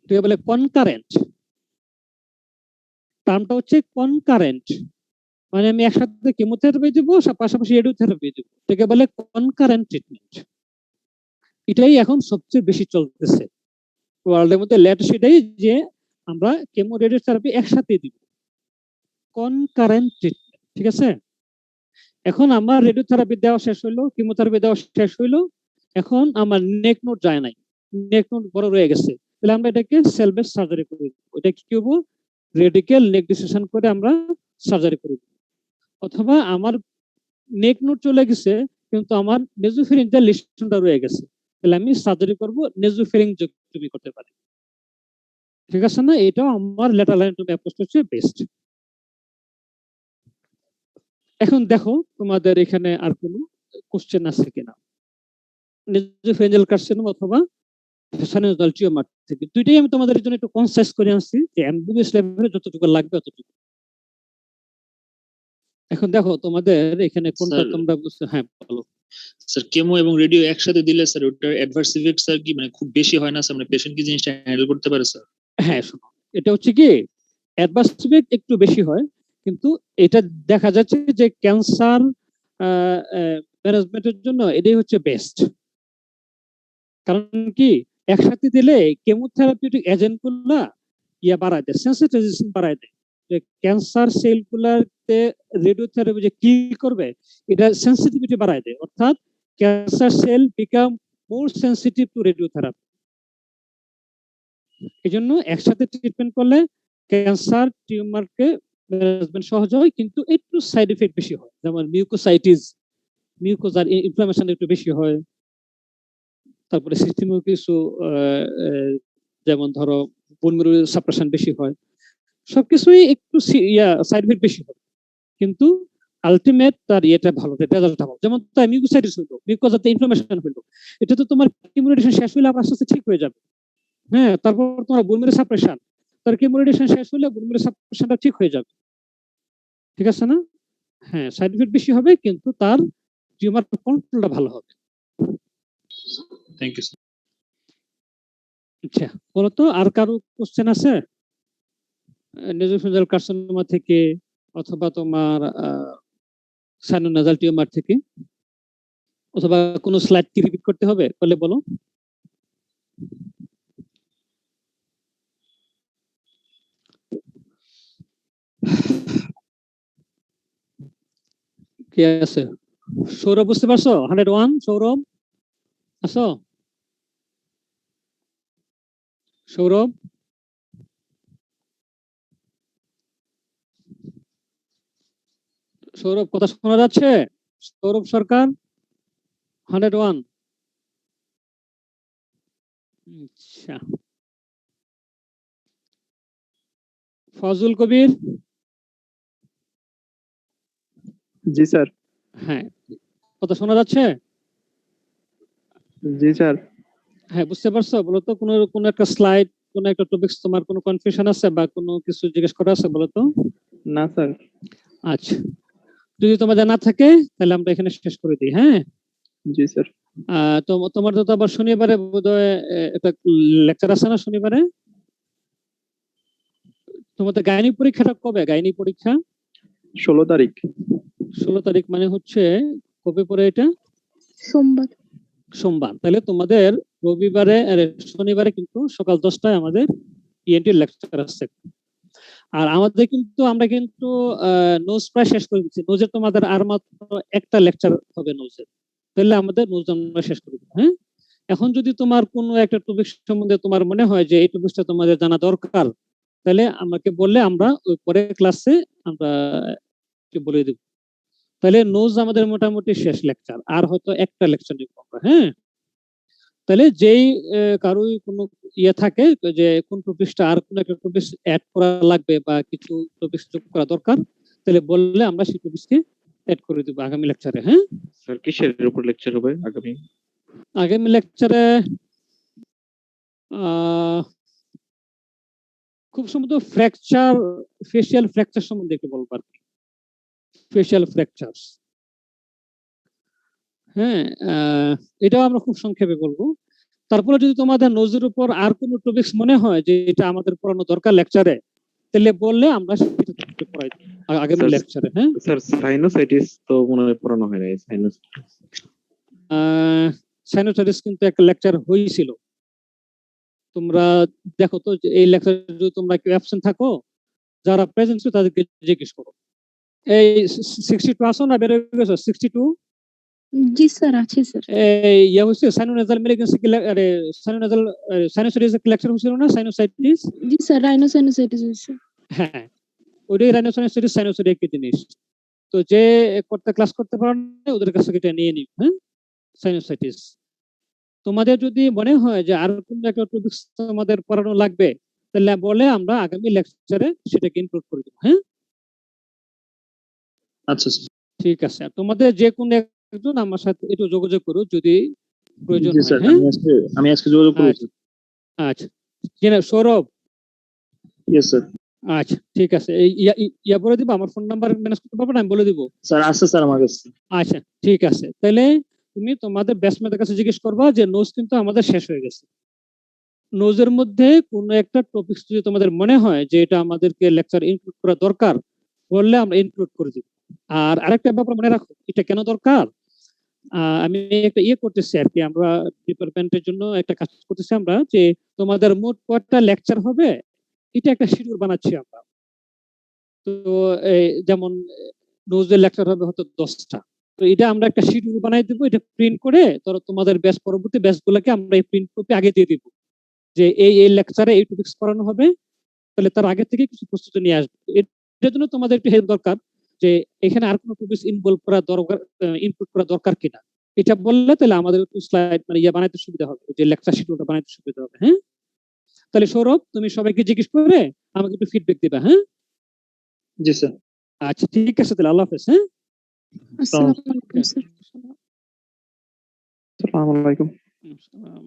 এটাকে বলে কনকারেন্ট। টার্মটা হচ্ছে কনকারেন্ট, মানে আমি একসাথে কেমোথেরাপি দিব, পাশাপাশি রেডিওথেরাপি দিব, এটাকে বলে কনকারেন্ট ট্রিটমেন্ট। এটাই এখন সবচেয়ে বেশি চলতেছে ওয়ার্ল্ডের মধ্যে, লেটেস্ট এটাই যে আমরা কেমো রেডিওথেরাপি একসাথে দিব, কনকারেন্ট ট্রিটমেন্ট, ঠিক আছে? এখন আমার রেডিওথেরাপি দেওয়া শেষ হইলো, কেমোথেরাপি দেওয়া শেষ হইলো, এখন আমার নেক নোট যায় নাই, নেক নোট বড় রয়ে গেছে, তাহলে আমরা এটাকে সালভেজ সার্জারি করে দিব। এটা কি করবো? রেডিক্যাল নেক ডিসেকশন করে আমরা সার্জারি করে দিব। অথবা আমার নেক নোট চলে গেছে কিন্তু আমার নেজোফেরিঞ্জিয়াল লিশনটা রয়ে গেছে, তাহলে আমি সার্জারি করব নেজোফেরিঞ্জিওটমি করতে পারি, ঠিক আছে না? এটাও আমার ল্যাটারাল অ্যানাটমি অ্যাপ্রোচ হচ্ছে বেস্ট। এখন দেখো তোমাদের এখানে আর কোনো কোশ্চেন আছে কিনা, নেজোফেরিঞ্জিয়াল কার্সিনোমা অথবা ভেসানোজেনাল টিউমার থেকে। দুইটাই আমি তোমাদের জন্য একটু কনসাইজ করে আনছি, যে এমবিবিএস লেভেলে যতটুকু লাগবে ততটুকু। এখন দেখো তোমাদের এখানে কোনটা তোমরা বুঝছো? হ্যাঁ বলো স্যার। কেমো এবং রেডিও একসাথে দিলে স্যার ওটার অ্যাডভার্স ইফেক্ট স্যার কি মানে খুব বেশি হয় না স্যার? মানে পেশেন্ট কি জিনিসটা হ্যান্ডেল করতে পারে স্যার? হ্যাঁ শোনো, এটা হচ্ছে কি অ্যাডভার্স ইফেক্ট একটু বেশি হয়, কিন্তু এটা দেখা যাচ্ছে যে ক্যান্সার ম্যানেজমেন্টের জন্য এটাই হচ্ছে বেস্ট। কারণ কি, একসাথে দিলে কেমোথেরাপিউটিক এজেন্ট গুলা ইয়া বাড়ায় দেয়, সেন্সিটাইজেশন বাড়ায় দেয়, যে ক্যান্সার সেল গুলাতে রেডিওথেরাপি যে কি করবে, এটা সেন্সিটিভিটি বাড়ায় দেয়, অর্থাৎ cancer cell become more sensitive two radiotherapy. এই জন্য একসাথে ট্রিটমেন্ট করলে ক্যান্সার টিউমারকে ম্যানেজমেন্ট সহজ হয়, কিন্তু একটু সাইড এফেক্ট বেশি হয়, যেমন মিউকোসাইটিস, মিউকোজার ইনফ্লামেশন একটু বেশি হয়, তারপরে সিস্টেমেও কিছু যেমন ধরো বোন মেরু সাপ্রেশন বেশি হয়, সবকিছুই একটু সাইড এফেক্ট বেশি হয়, কিন্তু আলটিমেট তার ইয়েটা ভালো, রেজাল্টটা ভালো। যেমন তাই মিউকোসাইটিস হলো, মিউকোজাতে ইনফ্লামেশন হলো, এটা তো তোমার কিমোরেডিয়েশন শেষ হলে আবার আস্তে আস্তে ঠিক হয়ে যাবে। হ্যাঁ, তারপর তোমার বোন মেরু সাপ্রেশন, তার কিমোরেডিয়েশন শেষ হলে বোন মেরু সাপ্রেশনটা ঠিক হয়ে যাবে, ঠিক আছে না? হ্যাঁ, সাইড এফেক্ট বেশি হবে কিন্তু তার টিউমার কন্ট্রোলটা ভালো হবে। Thank you sir. আচ্ছা, বলো তো আর কারো কোশ্চেন আছে? নেজোফেঞ্জাল কার্সিনোমা থেকে অথবা তোমার সাইনোনাজাল টিউমার থেকে, অথবা কোনো স্লাইড কি রিপিট করতে হবে বলে বলো। কে আছে? সৌরভ বুঝতে পারছো? 101 সৌরভ আছো? সৌরভ, সৌরভ কথা শোনা যাচ্ছে? সৌরভ সরকার 101। আচ্ছা, ফজল কবির, জি স্যার। হ্যাঁ কথা শোনা যাচ্ছে? জি স্যার। হ্যাঁ বুঝতে পারছো? বলো তো কোনো কোনো একটা স্লাইড, কোনো একটা টপিকস তোমার কোনো কনফিউশন আছে বা কোনো কিছু জিজ্ঞেস করা আছে বলো তো। না স্যার। আচ্ছা, যদি তোমার জানা থাকে তাহলে আমরা এখানে শেষ করে দিই। হ্যাঁ, জি স্যার। তো তোমার তো আবার শনিবারে বোধহয় একটা লেকচার আছে না শনিবারে? তোমাদের গাইনি পরীক্ষাটা কবে? গাইনি পরীক্ষা 16 তারিখ। 16 তারিখ মানে হচ্ছে কবে পরে এটা? সোমবার। সোমবার। তাহলে তোমাদের রবিবারে শনিবারে কিন্তু সকাল 10টায় আমাদের ইএনটি লেকচার আছে। আর আমাদের কিন্তু আমরা কিন্তু নোজ প্রায় শেষ করে দিচ্ছি। নোজের তোমাদের আর মাত্র একটা লেকচার হবে নোজের, তাহলে আমাদের নোজ আমরা শেষ করে দিব। হ্যাঁ, এখন যদি তোমার কোনো একটা টপিক সম্বন্ধে তোমার মনে হয় যে এই টপিকটা তোমাদের জানা দরকার, তাহলে আমাকে বললে আমরা ওই পরের ক্লাসে আমরা বলে দিব। তাহলে নোজ আমাদের মোটামুটি শেষ লেকচার, আর হয়তো একটা লেকচার নিব আমরা। হ্যাঁ, তাহলে যেই কারোই কোনো ইয়ে থাকে যে কোন টপিকটা আর কোন একটা টপিক অ্যাড করা লাগবে বা কিছু টপিক যোগ করা দরকার, তাহলে বললে আমরা সেই টপিককে অ্যাড করে দিব আগামী লেকচারে। হ্যাঁ স্যার কিসের উপর লেকচার হবে আগামী? আগামী লেকচারে খুব সম্ভবত ফ্র্যাকচার, ফেশিয়াল ফ্র্যাকচার সম্বন্ধে একটু বলবো আর কি। ফেশিয়াল ফ্র্যাকচার, হ্যাঁ এটাও আমরা খুব সংক্ষেপে বলবো। তারপরে যদি তোমাদের নোজের উপর আর কোনো টপিকস মনে হয় যে এটা আমাদের পড়ানো দরকার লেকচারে, তাহলে বললে আমরা সেটা পড়াই দিই আগামী লেকচারে। হ্যাঁ স্যার সাইনোসাইটিস তো মনে হয় পড়ানো হয় না। সাইনোসাইটিস কিন্তু একটা লেকচার হয়েছিল, তোমরা দেখো তো যে এই লেকচার যদি তোমরা কেউ অ্যাবসেন্ট থাকো, যারা প্রেজেন্ট ছিল তাদেরকে জিজ্ঞেস করো। এই 62 আসো না বের হয়ে গেছো? 62 জি স্যার আছে স্যার। এই ইয়া হচ্ছে সাইনোনাজাল মেলিগেন্সি কি আরে সাইনোনাজাল সাইনোসাইটিস একটা লেকচার হয়েছিল না? সাইনোসাইটিস। জি স্যার রাইনোসাইনোসাইটিস হয়েছে। হ্যাঁ, ওইটাই রাইনোসাইনোসাইটিস সাইনোসাইটিস একই জিনিস। তো যে করতে ক্লাস করতে পারো না ওদের কাছ থেকে এটা নিয়ে নিও। হ্যাঁ, সাইনোসাইটিস। তোমাদের যদি মনে হয় যে আর কোন একটা টপিকস তোমাদের পড়ানো লাগবে, তাহলে বলে আমরা আগামী লেকচারে সেটাকে ইনক্লুড করে দেব। হ্যাঁ আচ্ছা ঠিক আছে, আর তোমাদের যে কোনো একজন আমার সাথে একটু যোগাযোগ করো যদি প্রয়োজন জি হয়। স্যার। হ্যাঁ আমি আজকে যোগাযোগ করেছি। আচ্ছা, সৌরভ। Yes sir. আচ্ছা ঠিক আছে, ইয়া বলে দিব, আমার ফোন নাম্বার ম্যানেজ করতে পারবো না? আমি বলে দিব। স্যার আছে স্যার আমার কাছে। আচ্ছা ঠিক আছে, তাহলে তুমি তোমাদের ব্যাচমেটের কাছে জিজ্ঞেস করবা যে নোজ কিন্তু আমাদের শেষ হয়ে গেছে। নোজের মধ্যে কোনো একটা টপিক যদি তোমাদের মনে হয় যে এটা আমাদেরকে লেকচার ইনক্লুড করা দরকার, বললে আমরা ইনক্লুড করে দিব। আর আরেকটা ব্যাপার মনে রাখো, এটা কেন দরকার, আমি একটা ইয়ে করতেছি আর কি, আমরা ডিপার্টমেন্টের জন্য একটা কাজ করতেছি আমরা, যে তোমাদের মোট কয়টা লেকচার হবে এটা একটা শিডিউল বানাচ্ছি আমরা। তো যেমন নোজের লেকচার হবে হয়তো 10টা, তো এটা আমরা একটা শিডিউল বানাই দেবো, এটা প্রিন্ট করে ধরো তোমাদের ব্যাচ পরবর্তী ব্যাচ গুলোকে আমরা এই প্রিন্ট কপি আগে দিয়ে দিব যে এই লেকচারে এই টপিকস পড়ানো হবে, তাহলে তার আগে থেকে কিছু প্রস্তুতি নিয়ে আসবে। এটার জন্য তোমাদের একটু হেল্প দরকার। যে এখানে আর কোনো টপিকস ইনভলভ করা দরকার, ইনপুট করা দরকার কিনা, এটা বললে তাহলে আমাদের একটু স্লাইড মানে ইয়ে বানাইতে সুবিধা হবে, যে লেকচার শিডিউলটা বানাইতে সুবিধা হবে। হ্যাঁ, তাহলে সৌরভ তুমি সবাইকে জিজ্ঞেস করে আমাকে একটু ফিডব্যাক দিবা। হ্যাঁ, জি স্যার। আচ্ছা ঠিক আছে, তাহলে আল্লাহ হাফেজ। হ্যাঁ, আসসালামু আলাইকুম স্যার। আসসালামু আলাইকুম। আসসালাম।